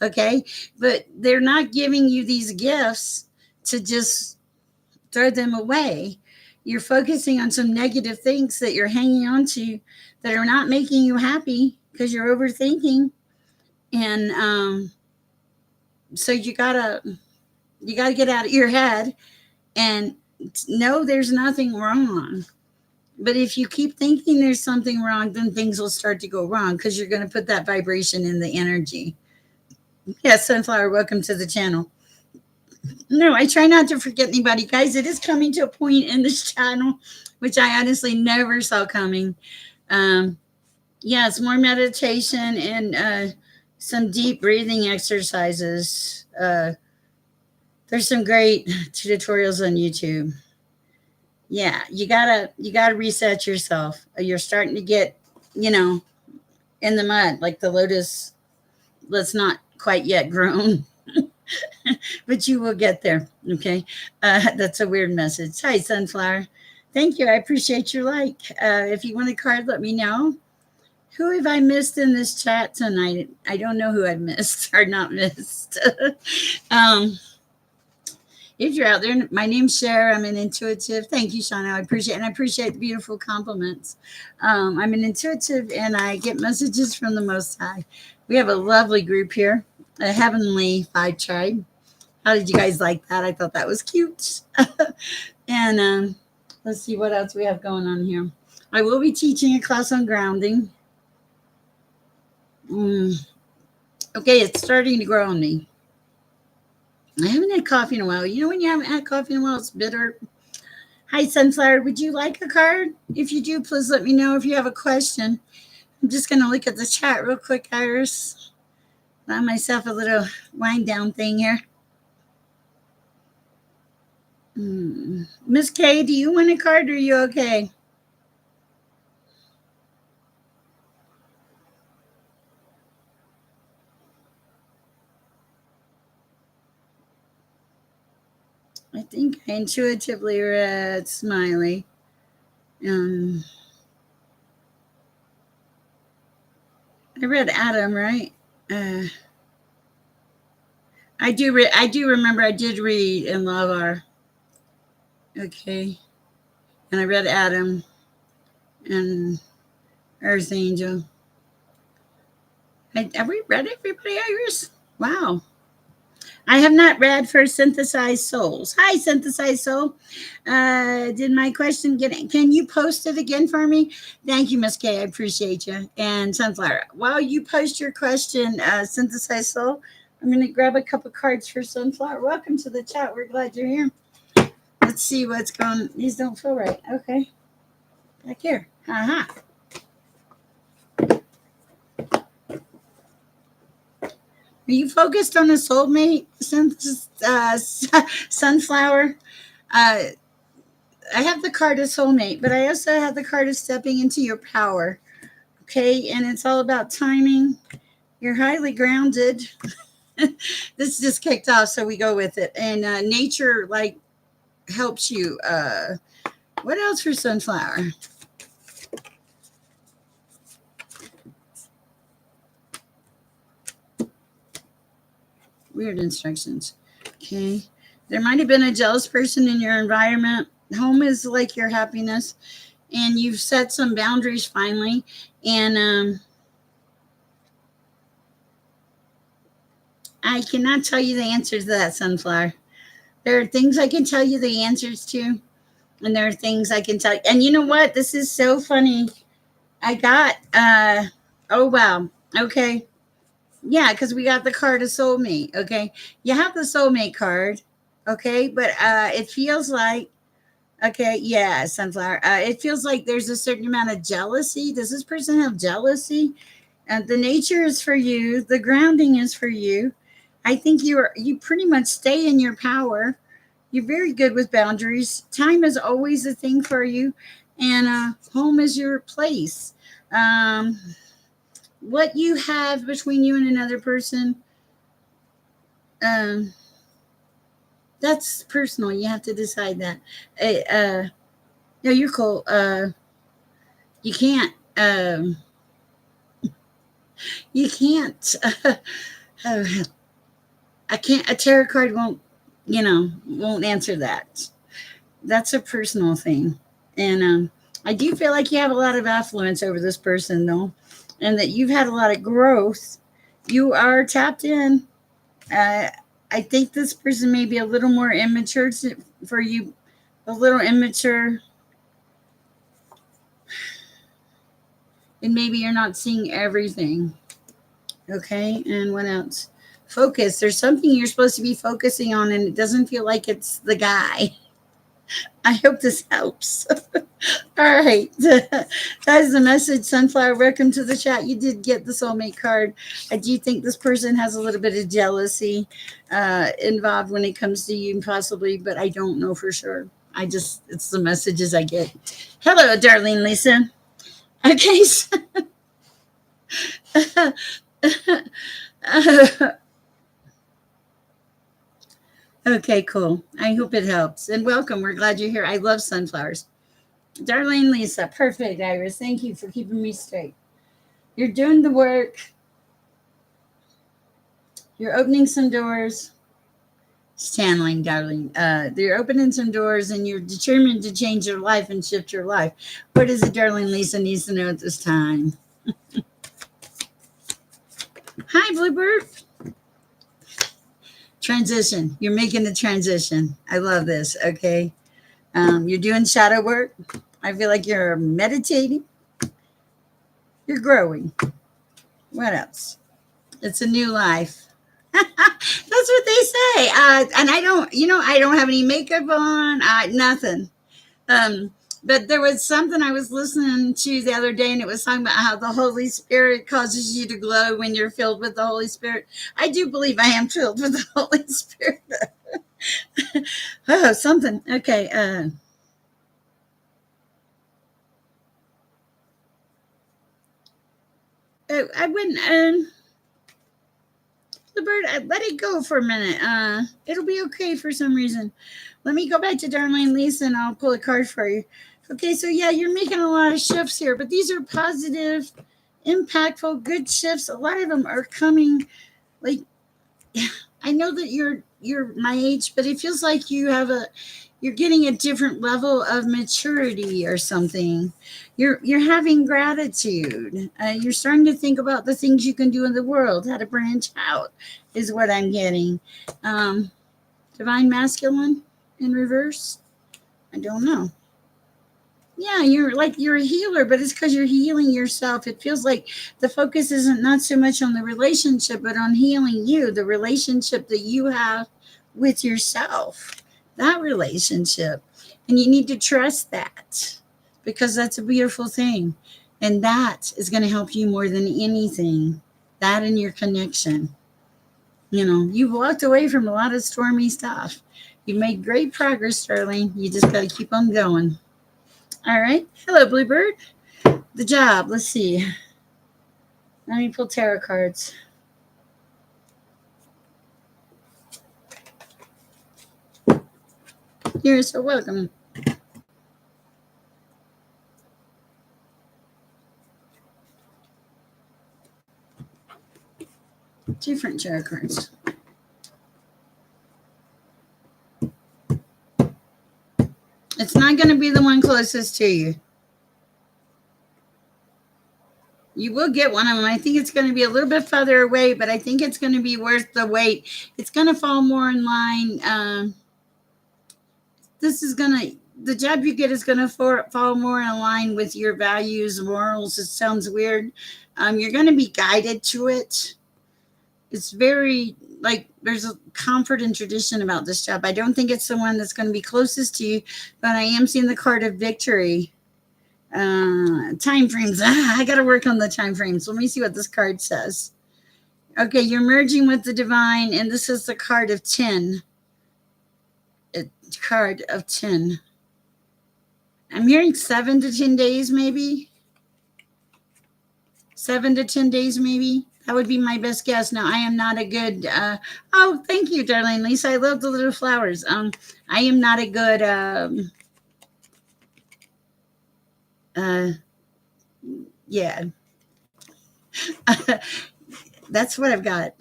Okay. But they're not giving you these gifts to just throw them away. You're focusing on some negative things that you're hanging on to that are not making you happy because you're overthinking. And so you gotta get out of your head and know there's nothing wrong. But if you keep thinking there's something wrong, then things will start to go wrong because you're going to put that vibration in the energy. Yes, Sunflower, welcome to the channel. No, I try not to forget anybody. Guys, it is coming to a point in this channel, which I honestly never saw coming. Yes, more meditation and some deep breathing exercises. There's some great tutorials on YouTube. Yeah, you gotta reset yourself. You're starting to get, you know, in the mud like the lotus. That's not quite yet grown, but you will get there. Okay, that's a weird message. Hi, sunflower. Thank you. I appreciate your like. If you want a card, let me know. Who have I missed in this chat tonight? I don't know who I've missed or not missed. um, if you're out there, my name's Sher. I'm an intuitive. Thank you, Shauna. I appreciate the beautiful compliments. I'm an intuitive, and I get messages from the Most High. We have a lovely group here, a Heavenly Five Tribe. How did you guys like that? I thought that was cute. And let's see what else we have going on here. I will be teaching a class on grounding. Mm, okay, it's starting to grow on me. I haven't had coffee in a while. You know, when you haven't had coffee in a while, it's bitter. Hi, Sunflower. Would you like a card? If you do, please let me know if you have a question. I'm just going to look at the chat real quick, Iris. Buy myself a little wind down thing here. Miss K, do you want a card or are you okay? I think I intuitively read Smiley. I read Adam, right? I do remember I did read in Lavar. Okay. And I read Adam and Earth Angel. Have we read everybody, Iris? Wow. I have not read for Synthesized Souls. Hi, Synthesized Soul. Did my question get it? Can you post it again for me? Thank you, Miss K. I appreciate you. And Sunflower, while you post your question, Synthesized Soul, I'm going to grab a couple cards for Sunflower. Welcome to the chat. We're glad you're here. Let's see what's going on. These don't feel right. Okay. Back here. Ha ha. Are you focused on a soulmate, Sunflower? I have the card of soulmate, but I also have the card of stepping into your power. Okay, and it's all about timing. You're highly grounded. This just kicked off, so we go with it. And nature like helps you. What else for Sunflower? Weird instructions. Okay. There might have been a jealous person in your environment. Home is like your happiness, and you've set some boundaries finally. And I cannot tell you the answers to that, Sunflower. There are things I can tell you the answers to, and there are things I can tell you. And you know what? This is so funny. I got, oh, wow. Okay. Yeah, because we got the card of soulmate. Okay. You have the soulmate card. Okay. But it feels like, okay. Yeah, Sunflower. It feels like there's a certain amount of jealousy. Does this person have jealousy? The nature is for you, the grounding is for you. I think you pretty much stay in your power. You're very good with boundaries. Time is always a thing for you, and home is your place. Um, what you have between you and another person, um, that's personal. You have to decide that. No, you're cool. You can't. You can't. Uh, I can't. A tarot card won't. Won't answer that. That's a personal thing, and I do feel like you have a lot of affluence over this person, though, and that you've had a lot of growth. You are tapped in. Uh, I think this person may be a little more immature for you, a little immature, and maybe you're not seeing everything. Okay, and what else? Focus. There's something you're supposed to be focusing on, and it doesn't feel like it's the guy. I hope this helps. All right. That is the message, Sunflower. Welcome to the chat. You did get the soulmate card. I do think this person has a little bit of jealousy involved when it comes to you, possibly, but I don't know for sure. It's the messages I get. Hello, darling Lisa. Okay. So, okay, cool. I hope it helps. And welcome. We're glad you're here. I love sunflowers. Darlene Lisa, perfect, Iris. Thank you for keeping me straight. You're doing the work. You're opening some doors. Channeling, darling. You're opening some doors and you're determined to change your life and shift your life. What is it, darling Lisa needs to know at this time? Hi, Bluebird. Transition. You're making the transition. I love this. Okay. You're doing shadow work. I feel like you're meditating. You're growing. What else? It's a new life. That's what they say. And I don't, I don't have any makeup on, nothing. Um, but there was something I was listening to the other day, and it was talking about how the Holy Spirit causes you to glow when you're filled with the Holy Spirit. I do believe I am filled with the Holy Spirit. Oh, something. Okay. I wouldn't. The bird, let it go for a minute. It'll be okay for some reason. Let me go back to Darlene Lisa and I'll pull a card for you. Okay, so yeah, you're making a lot of shifts here, but these are positive, impactful, good shifts. A lot of them are coming. Like, I know that you're my age, but it feels like you're getting a different level of maturity or something. You're having gratitude. You're starting to think about the things you can do in the world, how to branch out, is what I'm getting. Um, Divine masculine in reverse. I don't know. Yeah, you're a healer, but it's because you're healing yourself. It feels like the focus isn't not so much on the relationship, but on healing you, the relationship that you have with yourself, that relationship. And you need to trust that because that's a beautiful thing. And that is going to help you more than anything. That and your connection. You've walked away from a lot of stormy stuff. You've made great progress, Sterling. You just got to keep on going. All right. Hello, Bluebird. The job. Let's see. Let me pull tarot cards. You're so welcome. Different tarot cards. It's not going to be the one closest to you. You will get one of them. I think it's going to be a little bit further away, but I think it's going to be worth the wait. It's going to fall more in line. The job you get is going to fall more in line with your values, morals. It sounds weird. You're going to be guided to it. It's very like there's a comfort and tradition about this job. I don't think it's the one that's going to be closest to you, but I am seeing the card of victory. Time frames. I got to work on the time frames. Let me see what this card says. Okay, you're merging with the divine, and this is the card of 10. A card of 10. I'm hearing 7 to 10 days, maybe. 7 to 10 days, maybe. That would be my best guess. Now, I am not a good. Oh, thank you, Darlene Lisa. I love the little flowers. I am not a good. Yeah, that's what I've got.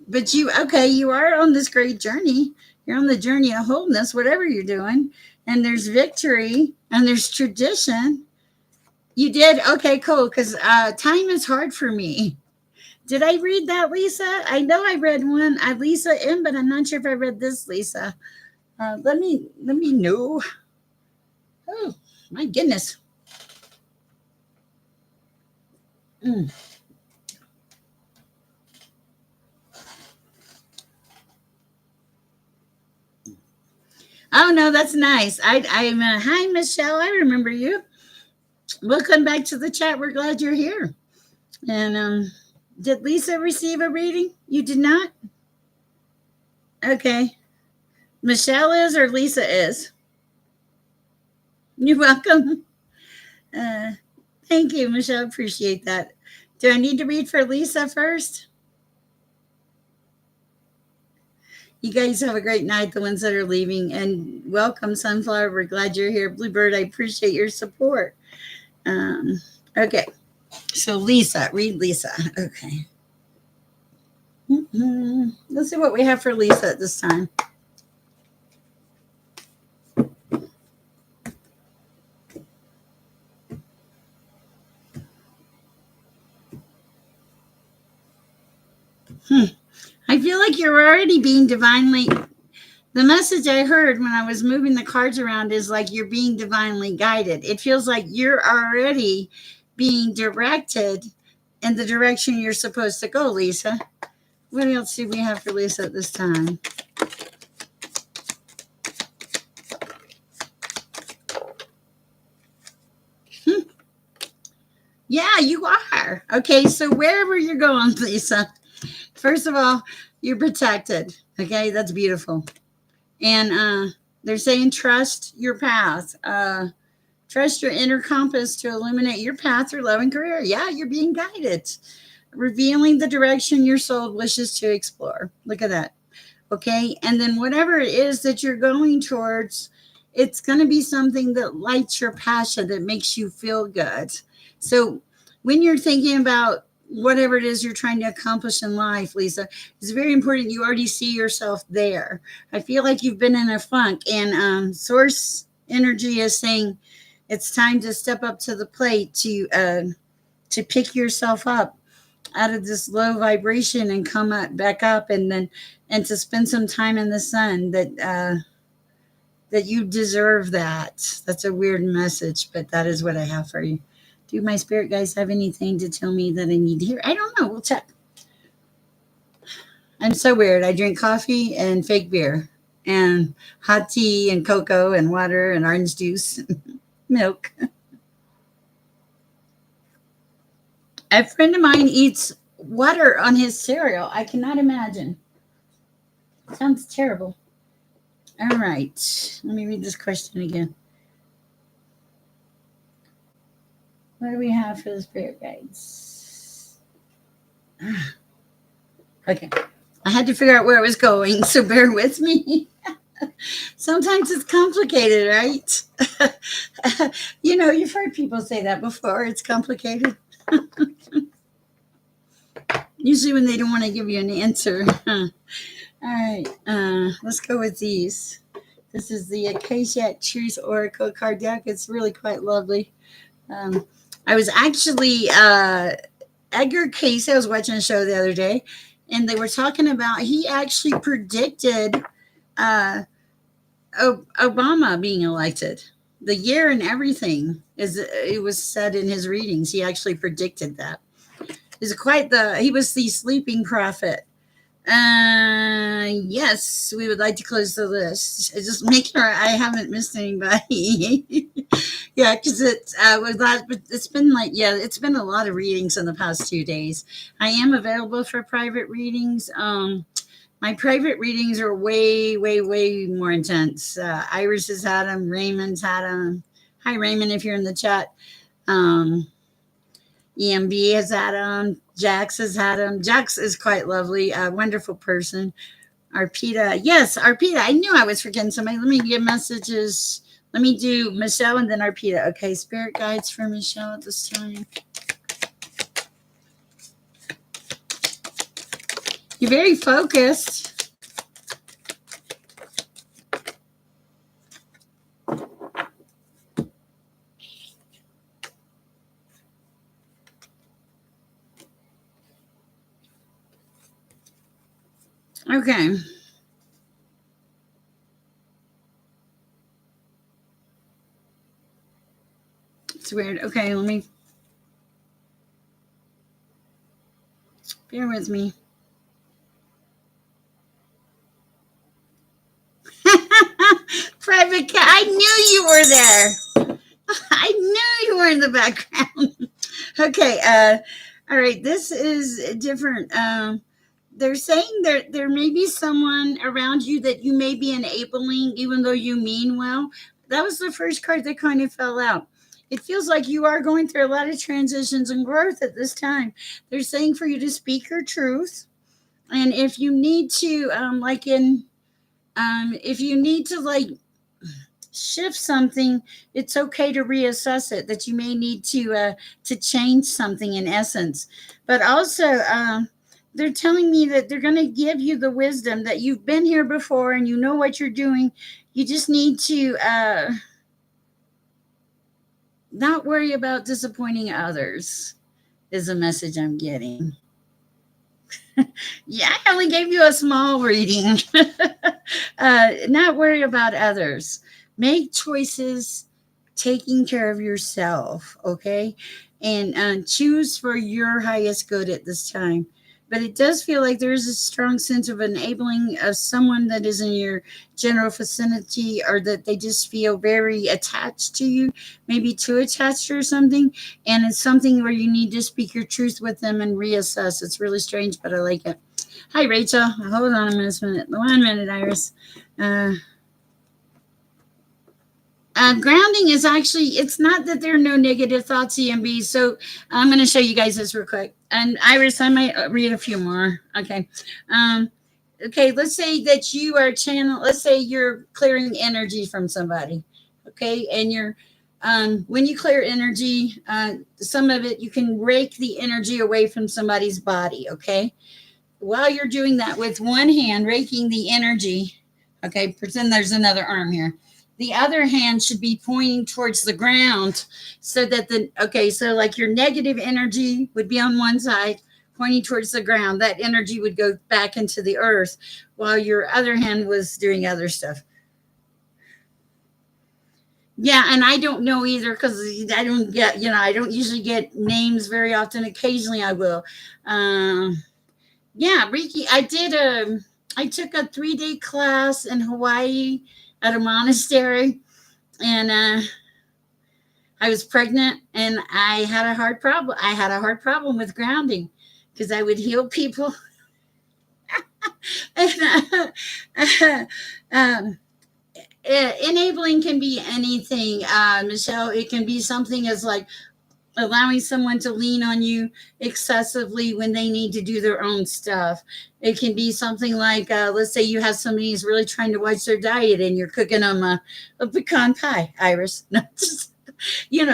But you are on this great journey. You're on the journey of wholeness, whatever you're doing. And there's victory and there's tradition. You did? Okay, cool. Because time is hard for me. Did I read that, Lisa? I know I read one, Lisa M, but I'm not sure if I read this, Lisa. Let me know. Oh, my goodness. Mm. Oh no, that's nice. I'm hi Michelle. I remember you. Welcome back to the chat. We're glad you're here. And did Lisa receive a reading? You did not? Okay. Michelle is or Lisa is? You're welcome. Uh, thank you, Michelle. Appreciate that. Do I need to read for Lisa first? You guys have a great night, the ones that are leaving. And welcome, Sunflower. We're glad you're here. Bluebird, I appreciate your support. Um, okay. So, Lisa, read Lisa. Okay. Let's see what we have for Lisa at this time. I feel like you're already being divinely. The message I heard when I was moving the cards around is like you're being divinely guided. It feels like you're already being directed in the direction you're supposed to go, Lisa. What else do we have for Lisa at this time? Yeah, you are. Okay, so wherever you're going, Lisa, first of all, you're protected. Okay, that's beautiful. And they're saying trust your path. Trust your inner compass to illuminate your path through love and career. Yeah, you're being guided, revealing the direction your soul wishes to explore. Look at that. Okay. And then whatever it is that you're going towards, it's going to be something that lights your passion, that makes you feel good. So when you're thinking about whatever it is you're trying to accomplish in life, Lisa, it's very important you already see yourself there. I feel like you've been in a funk, and source energy is saying it's time to step up to the plate to pick yourself up out of this low vibration and come back up, and to spend some time in the sun. That you deserve that. That's a weird message, but that is what I have for you. Do my spirit guys have anything to tell me that I need to hear? I don't know. We'll check. I'm so weird. I drink coffee and fake beer and hot tea and cocoa and water and orange juice, milk. A friend of mine eats water on his cereal. I cannot imagine. Sounds terrible. All right. Let me read this question again. What do we have for the spirit guides? Okay. I had to figure out where it was going, so bear with me. Sometimes it's complicated, right? You've heard people say that before. It's complicated. Usually when they don't want to give you an answer. All right. Let's go with these. This is the Acacia Truth Oracle card deck. It's really quite lovely. I was actually Edgar Cayce. I was watching a show the other day, and they were talking about he actually predicted Obama being elected. The year and everything it was said in his readings. He actually predicted that. He was the sleeping prophet. Yes, we would like to close the list. Just make sure I haven't missed anybody. Yeah, because it's been a lot of readings in the past 2 days. I am available for private readings. My private readings are way, way, way more intense. Iris has had them. Raymond's had them. Hi, Raymond, if you're in the chat. EMB has had them. Jax has had them. Jax is quite lovely, a wonderful person. Arpita. Yes, Arpita. I knew I was forgetting somebody. Let me give messages. Let me do Michelle and then Arpita. Okay, spirit guides for Michelle at this time. You're very focused. Okay. It's weird. Okay, let me. Bear with me. Private cat. I knew you were there. I knew you were in the background. Okay. All right. This is different. They're saying there may be someone around you that you may be enabling, even though you mean well. That was the first card that kind of fell out. It feels like you are going through a lot of transitions and growth at this time. They're saying for you to speak your truth, and if you need to, if you need to shift something, it's okay to reassess it. That you may need to change something in essence, but also they're telling me that they're going to give you the wisdom that you've been here before and you know what you're doing. You just need to not worry about disappointing others. Is a message I'm getting. Yeah, I only gave you a small reading. Not worry about others. Make choices taking care of yourself, okay? And choose for your highest good at this time. But it does feel like there is a strong sense of enabling of someone that is in your general vicinity, or that they just feel very attached to you, maybe too attached or something. And it's something where you need to speak your truth with them and reassess. It's really strange, but I like it. Hi, Rachel. Hold on a minute. 1 minute, Iris. Grounding is actually, it's not that there are no negative thoughts, EMB. So I'm going to show you guys this real quick. And Iris, I might read a few more. Okay. Okay, let's say that you are let's say you're clearing energy from somebody. Okay. And when you clear energy, some of it, you can rake the energy away from somebody's body. Okay. While you're doing that with one hand, raking the energy, okay, pretend there's another arm here. The other hand should be pointing towards the ground, so that so like your negative energy would be on one side, pointing towards the ground. That energy would go back into the earth, while your other hand was doing other stuff. Yeah, and I don't know either, because I don't get, I don't usually get names very often. Occasionally I will. Yeah, Reiki. I took a 3-day class in Hawaii at a monastery, and I was pregnant, and I had a hard problem. I had a hard problem with grounding, because I would heal people. And, enabling can be anything, Michelle. It can be something as like allowing someone to lean on you excessively when they need to do their own stuff. It can be something like, let's say you have somebody who's really trying to watch their diet, and you're cooking them a pecan pie, Iris.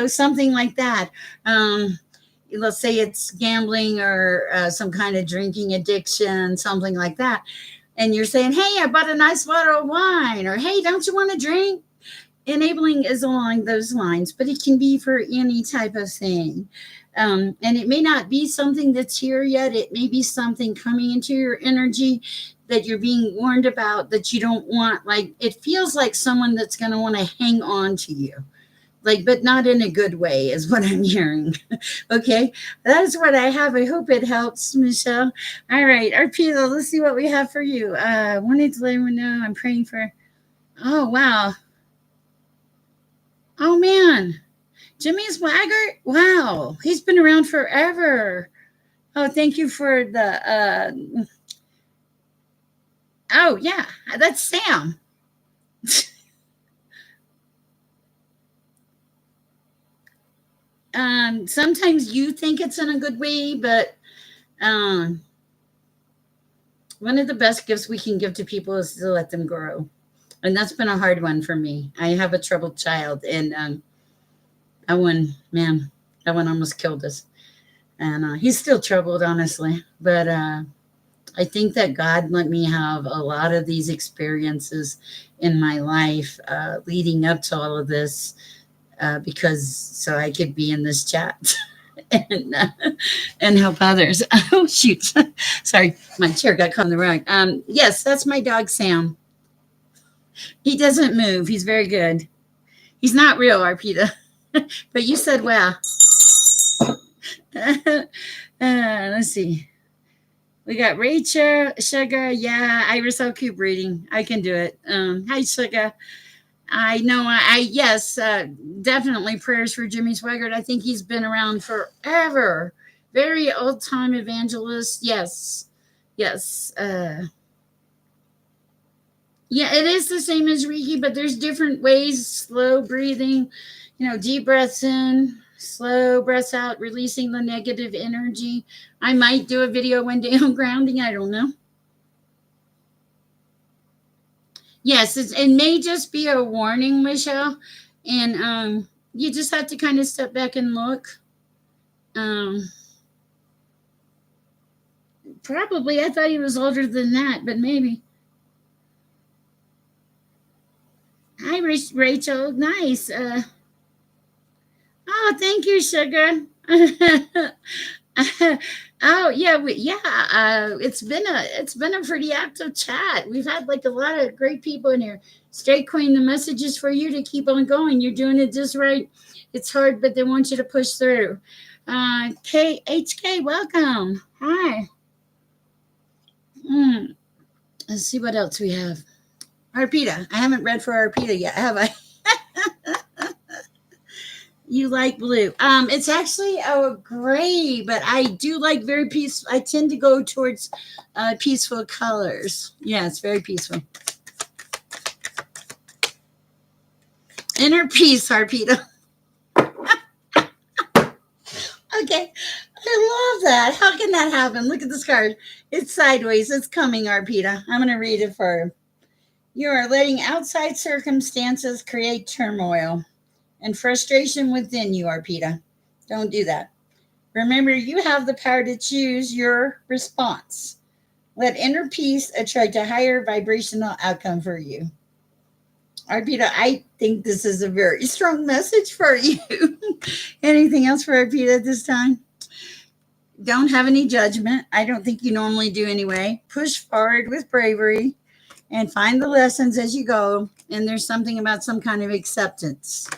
Something like that. Let's say it's gambling, or some kind of drinking addiction, something like that. And you're saying, hey, I bought a nice bottle of wine, or hey, don't you want to drink? Enabling is along those lines, but it can be for any type of thing. And it may not be something that's here yet. It may be something coming into your energy that you're being warned about, that you don't want. Like, it feels like someone that's going to want to hang on to you, but not in a good way, is what I'm hearing. Okay, that's what I have. I hope it helps, Michelle. All right, Arpita, let's see what we have for you. Wanted to let everyone know I'm praying for. Oh, wow. Oh, man. Jimmy Swaggart? Wow. He's been around forever. Oh, thank you for the... Oh, yeah. That's Sam. Sometimes you think it's in a good way, but one of the best gifts we can give to people is to let them grow. And that's been a hard one for me. I have a troubled child, and that one almost killed us. And he's still troubled, honestly. But I think that God let me have a lot of these experiences in my life leading up to all of this, because so I could be in this chat and help others. Oh, shoot. Sorry, my chair got caught on the rug. Yes, that's my dog, Sam. He doesn't move. He's very good. He's not real, Arpita. But you said, wow. Let's see. We got Rachel, Sugar. Yeah, Iris, I'll keep reading. I can do it. Hi, Sugar. I know. Yes, definitely prayers for Jimmy Swaggart. I think he's been around forever. Very old time evangelist. Yes, yes. Yeah, it is the same as Reiki, but there's different ways. Slow breathing, deep breaths in, slow breaths out, releasing the negative energy. I might do a video one day on grounding. I don't know. Yes, it may just be a warning, Michelle, and you just have to kind of step back and look. Um, Probably, I thought he was older than that, but maybe. Hi, Rachel. Nice. Oh, thank you, sugar. Oh yeah, it's been a pretty active chat. We've had like a lot of great people in here. Straight Queen, the message is for you to keep on going. You're doing it just right. It's hard, but they want you to push through. KHK, welcome. Hi. Hmm. Let's see what else we have. Arpita. I haven't read for Arpita yet, have I? You like blue. It's actually a gray, but I do like very peaceful. I tend to go towards peaceful colors. Yeah, it's very peaceful. Inner peace, Arpita. Okay. I love that. How can that happen? Look at this card. It's sideways. It's coming, Arpita. I'm going to read it for you. You are letting outside circumstances create turmoil and frustration within you, Arpita. Don't do that. Remember, you have the power to choose your response. Let inner peace attract a higher vibrational outcome for you. Arpita, I think this is a very strong message for you. Anything else for Arpita at this time? Don't have any judgment. I don't think you normally do anyway. Push forward with bravery and find the lessons as you go. And there's something about some kind of acceptance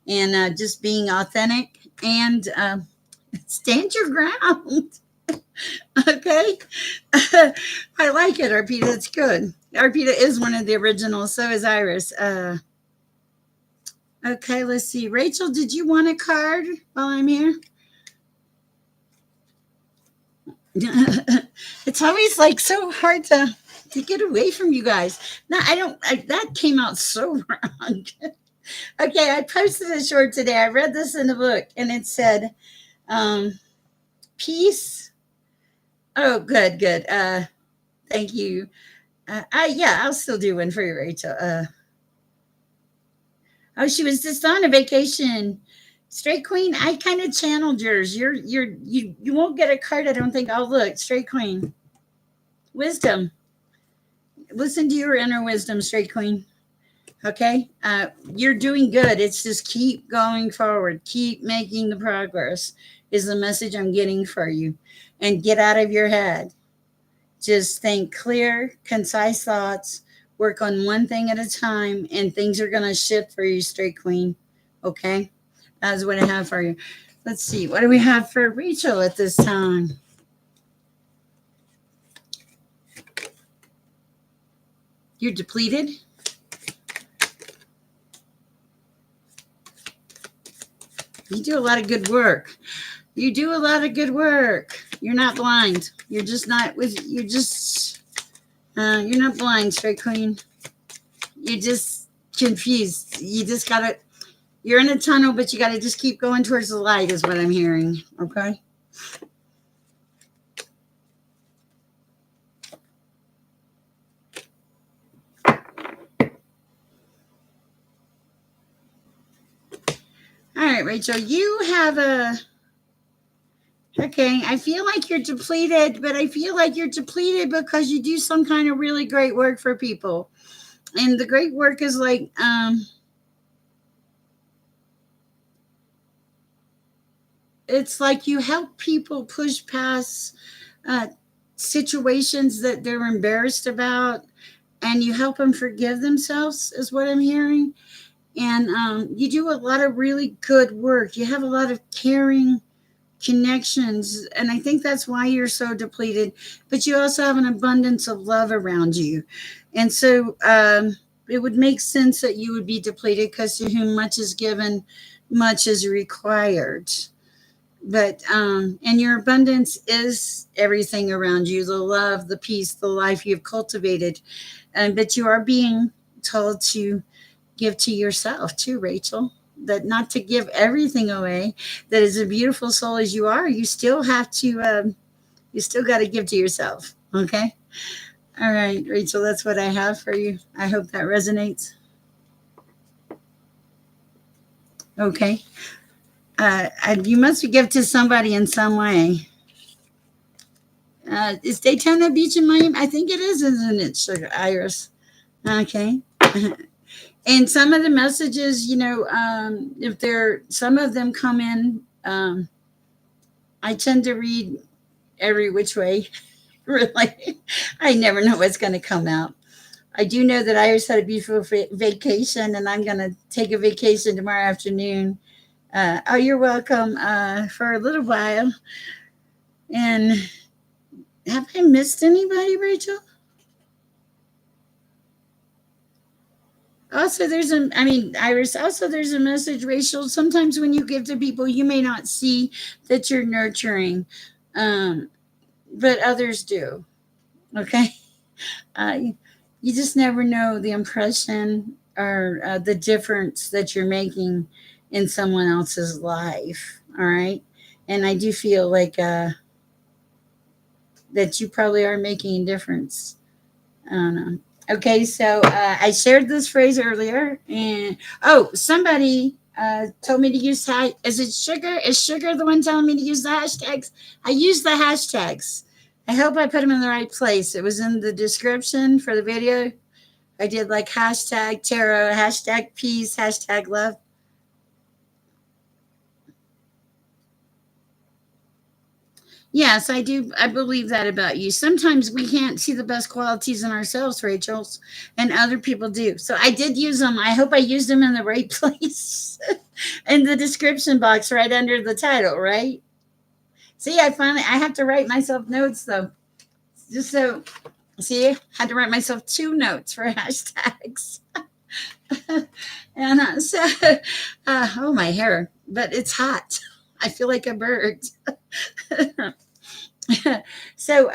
and just being authentic and stand your ground. Okay. I like it, Arpita. It's good. Arpita is one of the originals. So is Iris. Okay, let's see. Rachel, did you want a card while I'm here? It's always like so hard to get away from you guys. No, that came out so wrong. Okay, I posted a short today. I read this in the book and it said, peace. Oh, good, good. Thank you. Yeah, I'll still do one for you, Rachel. Oh, she was just on a vacation. Straight Queen, I kind of channeled yours. You won't get a card, I don't think. Oh, look, Straight Queen. Wisdom. Listen to your inner wisdom, Straight Queen. Okay? You're doing good. It's just keep going forward. Keep making the progress is the message I'm getting for you. And get out of your head. Just think clear, concise thoughts. Work on one thing at a time, and things are going to shift for you, Straight Queen. Okay? That's what I have for you. Let's see. What do we have for Rachel at this time? You're depleted? You do a lot of good work. You do a lot of good work. You're not blind. You're just not with. You're not blind, Straight Queen. You're just confused. You just gotta. You're in a tunnel, but you gotta just keep going towards the light. Is what I'm hearing. Okay. All right, Rachel. You have a. Okay, I feel like you're depleted, but I feel like you're depleted because you do some kind of really great work for people. And the great work is like it's like you help people push past uh, situations that they're embarrassed about, and you help them forgive themselves, is what I'm hearing. And you do a lot of really good work. You have a lot of caring connections, and I think that's why you're so depleted. But you also have an abundance of love around you, and so it would make sense that you would be depleted, because to whom much is given, much is required. But and your abundance is everything around you, the love, the peace, the life you've cultivated. But you are being told to give to yourself too, Rachel. That not to give everything away. That as a beautiful soul as you are, you still have to. You still got to give to yourself. Okay. All right, Rachel. That's what I have for you. I hope that resonates. Okay. You must give to somebody in some way. Is Daytona Beach in Miami? I think it is, isn't it, Sugar Iris? Okay. And some of the messages, if they're some of them come in, I tend to read every which way. Really, I never know what's going to come out. I do know that Iris had a beautiful vacation, and I'm going to take a vacation tomorrow afternoon. Oh, you're welcome for a little while. And have I missed anybody, Rachel? Also, Iris, also there's a message, Rachel. Sometimes when you give to people, you may not see that you're nurturing, um, but others do. Okay. Uh, you just never know the impression or the difference that you're making in someone else's life. All right. And I do feel like that you probably are making a difference. I don't know. Okay, so I shared this phrase earlier, and somebody told me to use is it Sugar? Is Sugar the one telling me to use the hashtags? I use the hashtags. I hope I put them in the right place. It was in the description for the video. I did like hashtag tarot, hashtag peace, hashtag love. Yes, I do. I believe that about you. Sometimes we can't see the best qualities in ourselves, Rachel, and other people do. So I did use them. I hope I used them in the right place in the description box right under the title, right? See, I have to write myself notes though. Just so, see, I had to write myself 2 notes for hashtags. And oh, my hair, but it's hot. I feel like a bird. So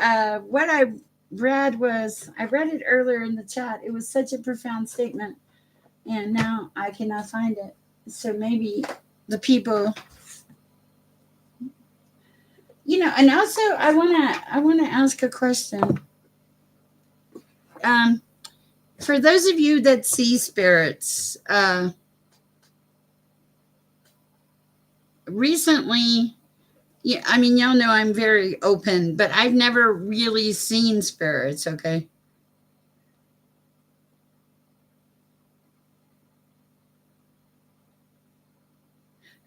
what I read it earlier in the chat. It was such a profound statement, and now I cannot find it. So maybe the people, and also I wanna ask a question. Um, for those of you that see spirits, recently, yeah, I mean, y'all know I'm very open, but I've never really seen spirits. Okay.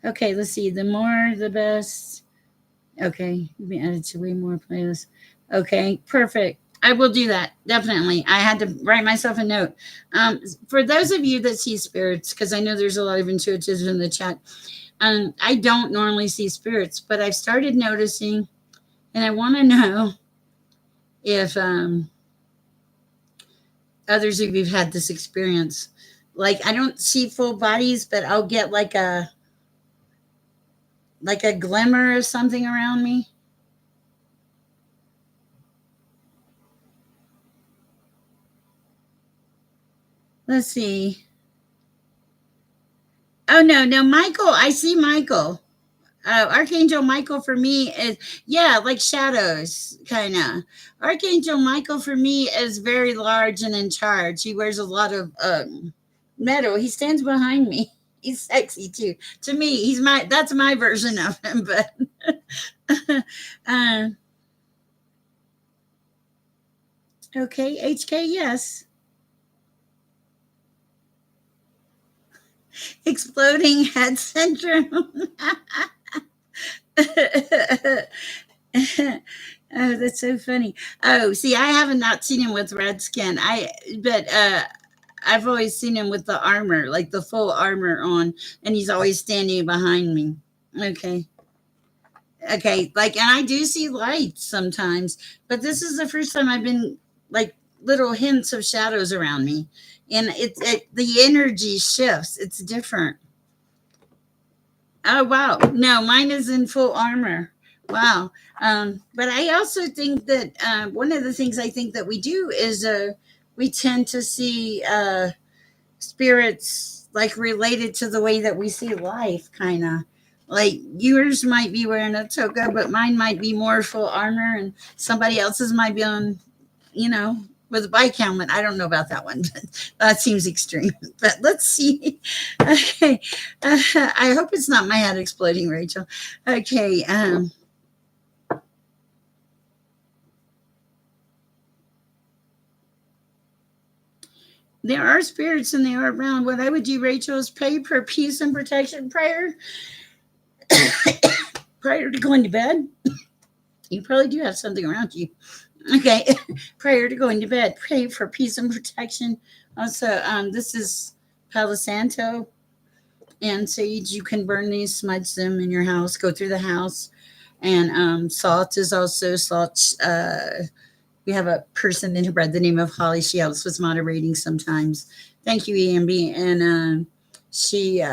Okay, let's see. The more, the best. Okay, you've been added to way more playlists. Okay, perfect. I will do that. Definitely. I had to write myself a note. For those of you that see spirits, because I know there's a lot of intuitives in the chat, I don't normally see spirits, but I've started noticing, and I want to know if others of you have had this experience. Like, I don't see full bodies, but I'll get like a glimmer of something around me. Let's see. Oh, no, Michael. I see Michael. Archangel Michael for me is, yeah, like shadows, kind of. Archangel Michael for me is very large and in charge. He wears a lot of metal. He stands behind me. He's sexy too. To me, that's my version of him. But uh, okay, HK, yes. Exploding head syndrome. Oh, that's so funny. Oh, see, I haven't not seen him with red skin. But I've always seen him with the armor, like the full armor on, and he's always standing behind me. Okay. Okay. Like, and I do see lights sometimes, but this is the first time I've been like little hints of shadows around me, and the energy shifts. It's different. Oh wow! No, mine is in full armor. Wow. But I also think that one of the things I think that we do is we tend to see spirits like related to the way that we see life, kind of. Like yours might be wearing a toga, but mine might be more full armor, and somebody else's might be on, you know, with a bike helmet. I don't know about that one. That seems extreme. But let's see. Okay. I hope it's not my head exploding, Rachel. Okay. There are spirits and they are around. What I would do, Rachel, is pray for peace and protection prayer prior to going to bed. You probably do have something around you. Okay. Prior to going to bed, pray for peace and protection. Also, this is Palo Santo and sage. You can burn these, smudge them in your house, go through the house. And salt is also salt. We have a person in here by the name of Holly. She helps with moderating sometimes. Thank you, EMB. And she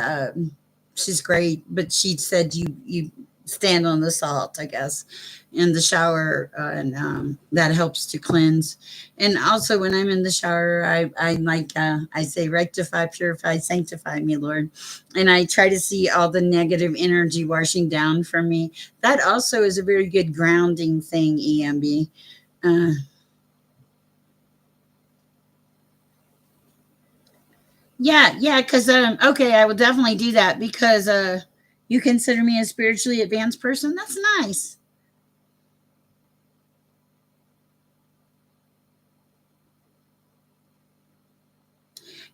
she's great, but she said you stand on the salt, I guess, in the shower, and that helps to cleanse. And also, when I'm in the shower, I like I say, rectify, purify, sanctify me, Lord. And I try to see all the negative energy washing down from me. That also is a very good grounding thing, EMB. Uh, yeah, because okay, I will definitely do that because you consider me a spiritually advanced person. That's nice.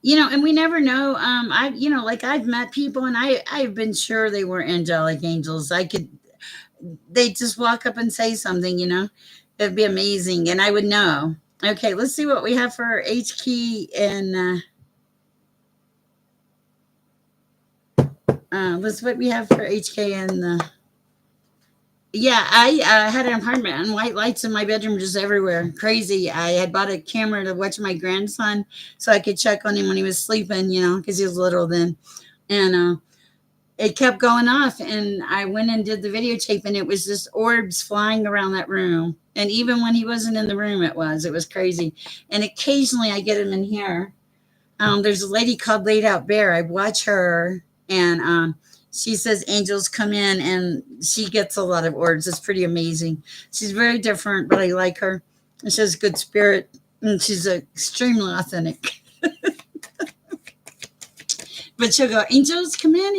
And we never know. Like I've met people, and I've been sure they were angelic angels. They just walk up and say something. It'd be amazing, and I would know. Okay, let's see what we have for H key and let's what we have for HK and yeah, I had an apartment and white lights in my bedroom just everywhere. Crazy. I had bought a camera to watch my grandson so I could check on him when he was sleeping, because he was little then. And it kept going off. And I went and did the videotape, and it was just orbs flying around that room. And even when he wasn't in the room, it was crazy. And occasionally I get him in here. There's a lady called Laid Out Bear. I watch her, and she says angels come in, and she gets a lot of orders. It's pretty amazing. She's very different, but I like her. And she has a good spirit, and she's extremely authentic. But she'll go, angels come in,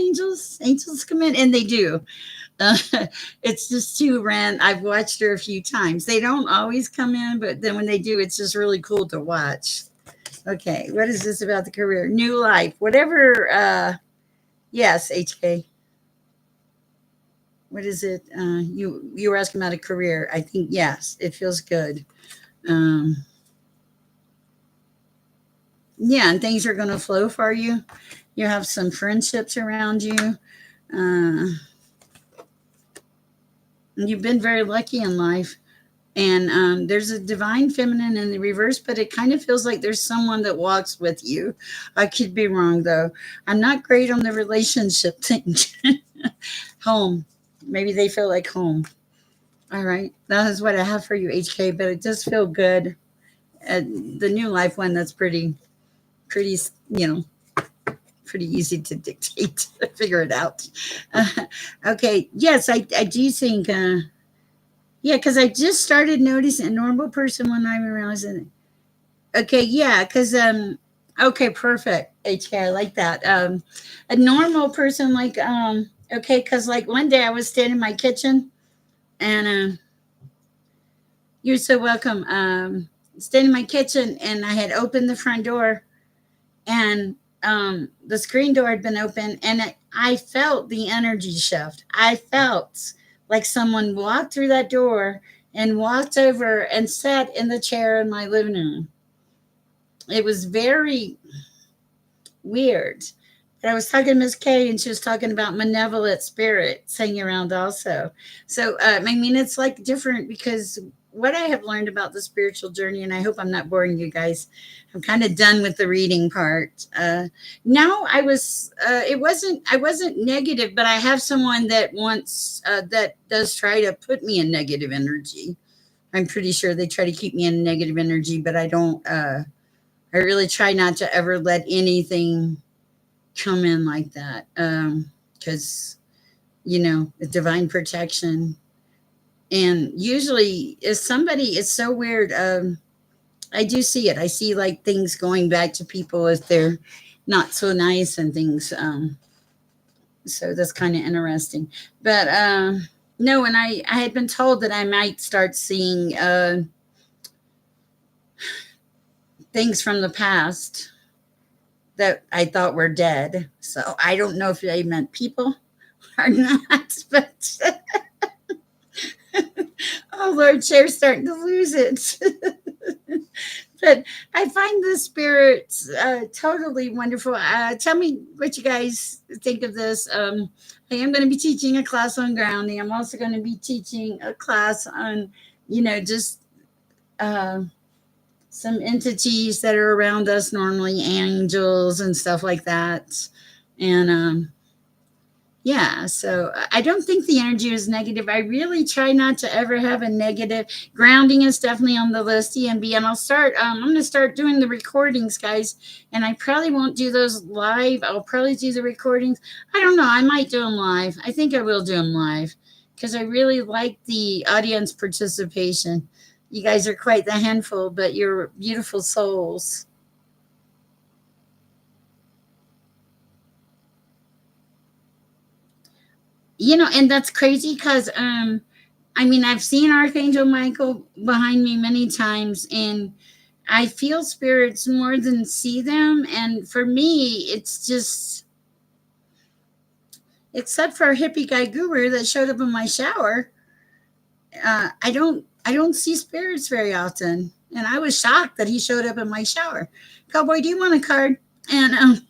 angels come in, and they do. Uh, it's just too random. I've watched her a few times. They don't always come in, but then when they do, it's just really cool to watch. Okay, what is this about the career? New life, whatever. Yes, HK. What is it? You were asking about a career. I think yes, it feels good. Um, yeah, and things are going to flow for you. You have some friendships around you. Uh, you've been very lucky in life. And there's a divine feminine in the reverse, but it kind of feels like there's someone that walks with you. I could be wrong though. I'm not great on the relationship thing. Home, maybe they feel like home. All right, that is what I have for you, HK. But it does feel good. The new life one, that's pretty, pretty easy to dictate, figure it out. Uh, okay, yes, I do think. Yeah, because I just started noticing a normal person when I'm around. Okay, yeah, because okay, perfect. HK, I like that. A normal person, like okay, because like one day I was standing in my kitchen, and you're so welcome. Standing in my kitchen, and I had opened the front door, and the screen door had been open, and I felt the energy shift. I felt like someone walked through that door and walked over and sat in the chair in my living room. It was very weird. But I was talking to Miss Kay, and she was talking about malevolent spirits hanging around also. So, I mean, it's like different because what I have learned about the spiritual journey, and I hope I'm not boring you guys. I'm kind of done with the reading part. Now I wasn't negative, but I have someone that wants, that does try to put me in negative energy. I'm pretty sure they try to keep me in negative energy, but I don't, I really try not to ever let anything come in like that. Cause the divine protection. And usually if somebody, it's so weird. I do see it. I see like things going back to people if they're not so nice and things. So that's kind of interesting. But no, and I had been told that I might start seeing things from the past that I thought were dead. So I don't know if they meant people or not, but oh Lord, Cher's starting to lose it. But I find the spirits totally wonderful. Tell me what you guys think of this. I am going to be teaching a class on grounding. I'm also going to be teaching a class on, just uh, some entities that are around us, normally angels and stuff like that. And yeah, so I don't think the energy is negative. I really try not to ever have a negative. Grounding is definitely on the list, EMB, and I'll start. I'm going to start doing the recordings, guys, and I probably won't do those live. I'll probably do the recordings. I don't know. I might do them live. I think I will do them live because I really like the audience participation. You guys are quite the handful, but you're beautiful souls. And that's crazy because I mean, I've seen Archangel Michael behind me many times, and I feel spirits more than see them. And for me, it's just, except for a hippie guy guru that showed up in my shower, I don't see spirits very often. And I was shocked that he showed up in my shower. Cowboy, do you want a card? And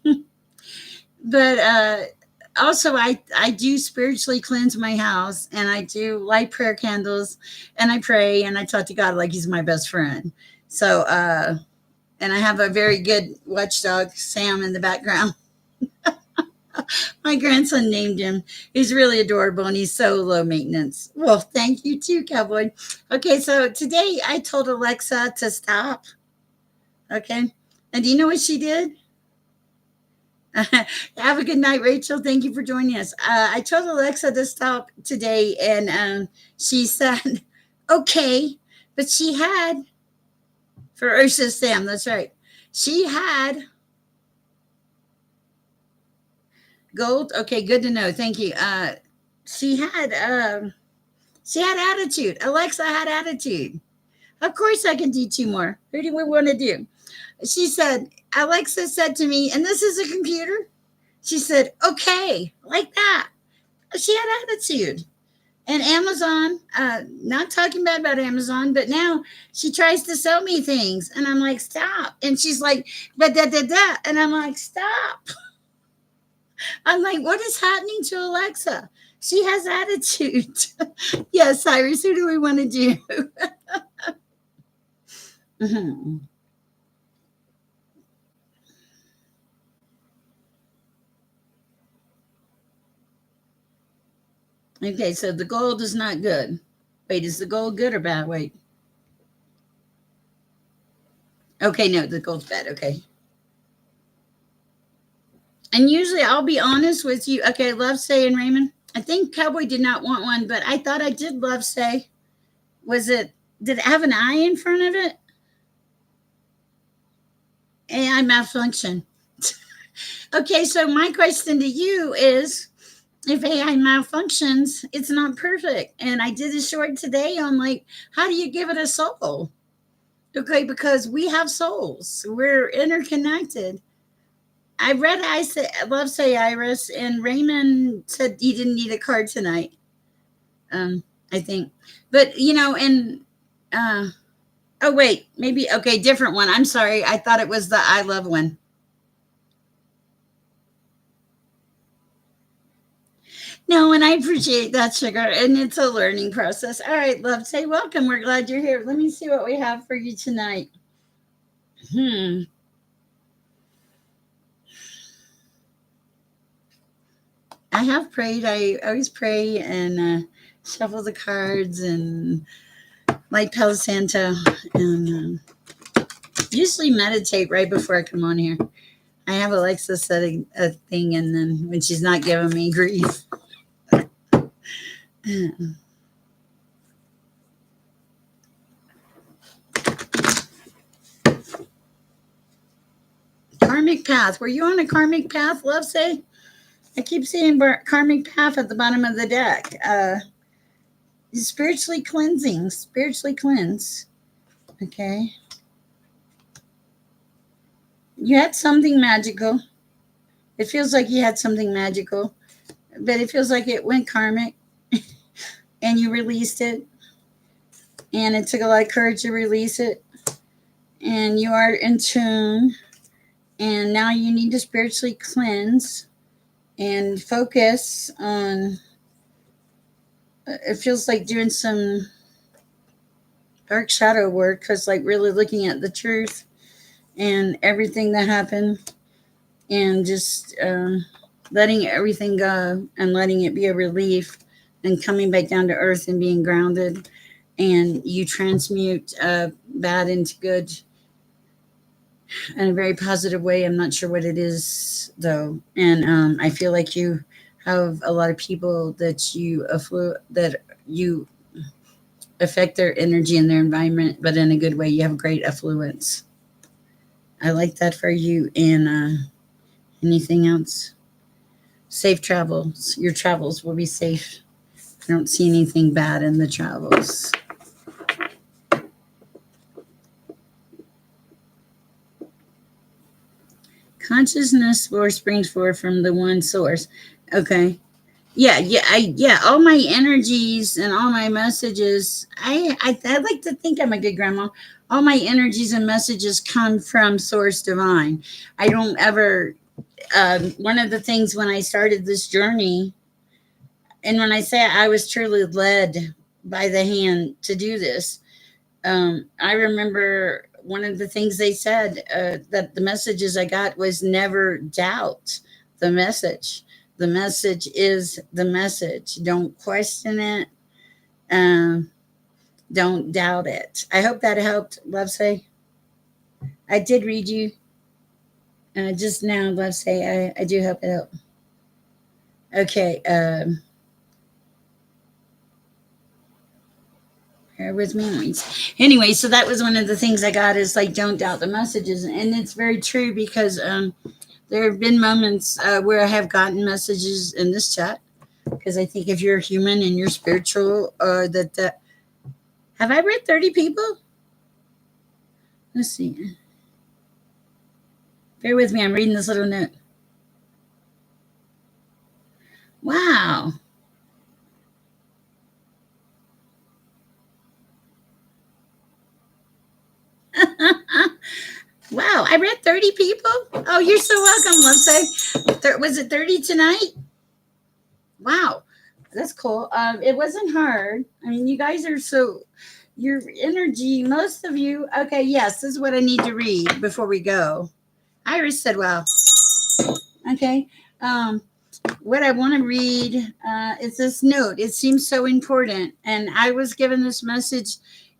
but also I do spiritually cleanse my house, and I do light prayer candles, and I pray, and I talk to God like he's my best friend. So and I have a very good watchdog, Sam, in the background. My grandson named him. He's really adorable, and he's so low maintenance. Well, thank you too, Cowboy. Okay, so today I told Alexa to stop. Okay, and do you know what she did? Have a good night, Rachel. Thank you for joining us. I told Alexa to stop today, and she said, okay. But she had, for Ursa Sam, that's right. She had gold. Okay, good to know. Thank you. She had she had attitude. Alexa had attitude. Of course, I can do two more. Who do we want to do? She said, Alexa said to me, and this is a computer. She said, okay, like that. She had attitude. And Amazon, not talking bad about Amazon, but now she tries to sell me things. And I'm like, stop. And she's like, but da da da. And I'm like, stop. I'm like, what is happening to Alexa? She has attitude. Yes, Cyrus, who do we want to do? Mhm. Okay, so the gold is not good. Wait, is the gold good or bad? Wait. Okay, no, the gold's bad. Okay. And usually I'll be honest with you. Okay, love say and Raymond. I think Cowboy did not want one, but I thought I did love say. Was it, did it have an I in front of it? AI malfunction. Okay, so my question to you is, if AI malfunctions, it's not perfect. And I did a short today on like, how do you give it a soul? Okay, because we have souls. We're interconnected. I read I say love say Iris, and Raymond said he didn't need a card tonight. I think. But and uh oh wait, maybe okay, different one. I'm sorry. I thought it was the I love one. No, and I appreciate that, Sugar. And it's a learning process. All right, love, say welcome. We're glad you're here. Let me see what we have for you tonight. Hmm. I have prayed. I always pray and shuffle the cards and light Palo Santo and usually meditate right before I come on here. I have Alexa setting a thing, and then when she's not giving me grief. Karmic path. Were you on a karmic path, love say? I keep seeing karmic path at the bottom of the deck. Spiritually cleansing. Spiritually cleanse. Okay. You had something magical. It feels like you had something magical, but it feels like it went karmic and you released it. And it took a lot of courage to release it. And you are in tune. And now you need to spiritually cleanse and focus on. It feels like doing some dark shadow work, because like really looking at the truth and everything that happened, and just letting everything go and letting it be a relief, and coming back down to earth and being grounded. And you transmute bad into good in a very positive way. I'm not sure what it is though, and I feel like you have a lot of people that you affect their energy and their environment, but in a good way. You have great affluence. I like that for you. And anything else? Safe travels. Your travels will be safe. I don't see anything bad in the travels. Consciousness force springs forth from the one source. Okay. Yeah. All my energies and all my messages. I like to think I'm a good grandma. All my energies and messages come from Source Divine. I don't ever. One of the things when I started this journey, and when I say I was truly led by the hand to do this, I remember one of the things they said, that the messages I got was never doubt the message. The message is the message. Don't question it. Um, don't doubt it. I hope that helped, Love Say. I did read you just now, Love Say. I do hope it helped. Okay. Bear with me. Anyway, so that was one of the things I got, is like, don't doubt the messages. And it's very true, because there have been moments where I have gotten messages in this chat, because I think if you're human and you're spiritual, that have I read 30 people? Let's see. Bear with me. I'm reading this little note. Wow. Wow. I read 30 people. Oh, you're so welcome, Love Say. Was it 30 tonight? Wow. That's cool. It wasn't hard. I mean, you guys are so, your energy, most of you. Okay, yes, this is what I need to read before we go. Iris said, wow. Okay. What I want to read is this note. It seems so important. And I was given this message,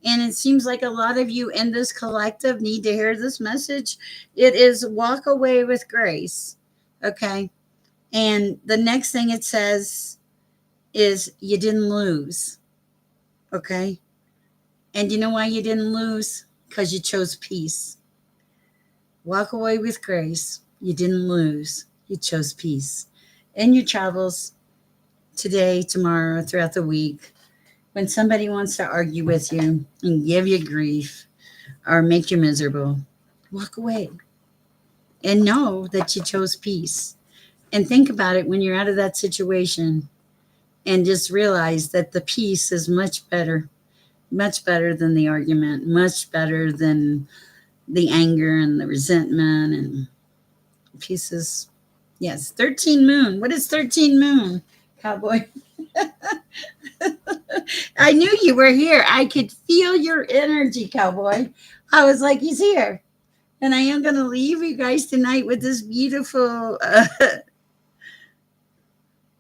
and it seems like a lot of you in this collective need to hear this message. It is walk away with grace. Okay. And the next thing it says is you didn't lose. Okay. And you know why you didn't lose? Because you chose peace. Walk away with grace. You didn't lose. You chose peace. In your travels today, tomorrow, throughout the week, when somebody wants to argue with you and give you grief or make you miserable, walk away and know that you chose peace. And think about it when you're out of that situation, and just realize that the peace is much better than the argument, much better than the anger and the resentment and pieces. Yes, 13 moon. What is 13 moon? Cowboy. I knew you were here. I could feel your energy, Cowboy. I was like, he's here. And I am going to leave you guys tonight with this beautiful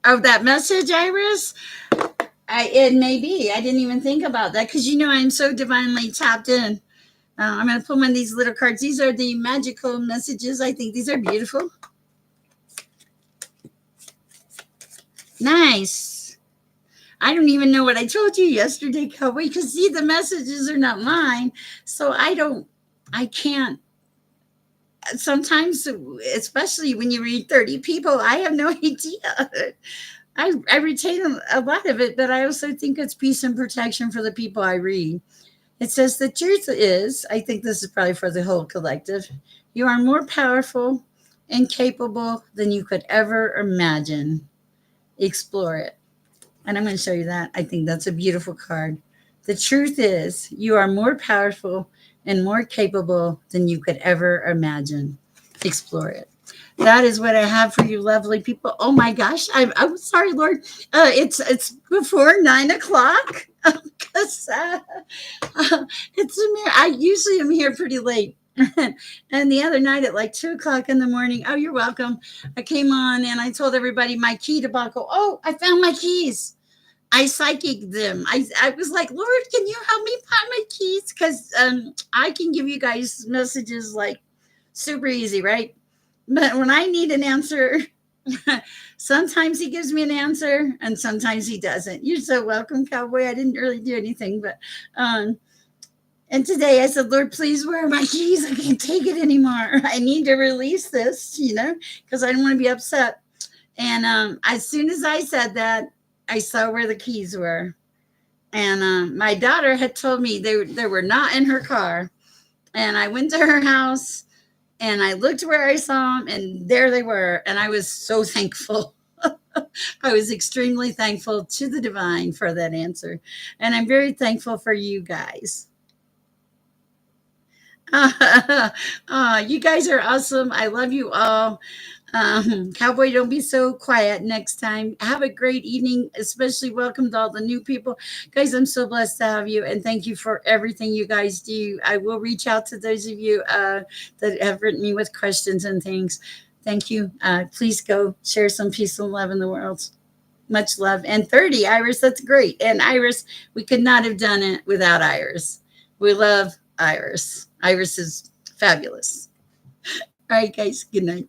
of that message, Iris. It may be. I didn't even think about that because I'm so divinely tapped in. I'm going to pull one of these little cards. These are the magical messages. I think these are beautiful. Nice. I don't even know what I told you yesterday, Cowboy, because see, the messages are not mine. So I can't. Sometimes, especially when you read 30 people, I have no idea. I retain a lot of it, but I also think it's peace and protection for the people I read. It says the truth is, I think this is probably for the whole collective, you are more powerful and capable than you could ever imagine. Explore it. And I'm going to show you that. I think that's a beautiful card. The truth is, you are more powerful and more capable than you could ever imagine. Explore it. That is what I have for you, lovely people. Oh my gosh, I'm sorry, Lord. It's before 9:00 because it's I usually am here pretty late. And the other night at like 2:00 in the morning. Oh, you're welcome. I came on and I told everybody my key debacle. Oh, I found my keys. I psychic them. I was like, Lord, can you help me find my keys? Because I can give you guys messages like super easy, right? But when I need an answer, sometimes he gives me an answer and sometimes he doesn't. You're so welcome, Cowboy. I didn't really do anything, but and today I said, Lord, please, where are my keys? I can't take it anymore. I need to release this, because I don't want to be upset. And as soon as I said that, I saw where the keys were. And my daughter had told me they were not in her car. And I went to her house and I looked where I saw them, and there they were. And I was so thankful. I was extremely thankful to the divine for that answer. And I'm very thankful for you guys. You guys are awesome. I love you all. Cowboy, don't be so quiet next time. Have a great evening, especially welcome to all the new people. Guys, I'm so blessed to have you, and thank you for everything you guys do. I will reach out to those of you that have written me with questions and things. Thank you. Please go share some peace and love in the world. Much love. And 30, Iris, that's great. And Iris, we could not have done it without Iris. We love Iris. Iris is fabulous. All right, guys, good night.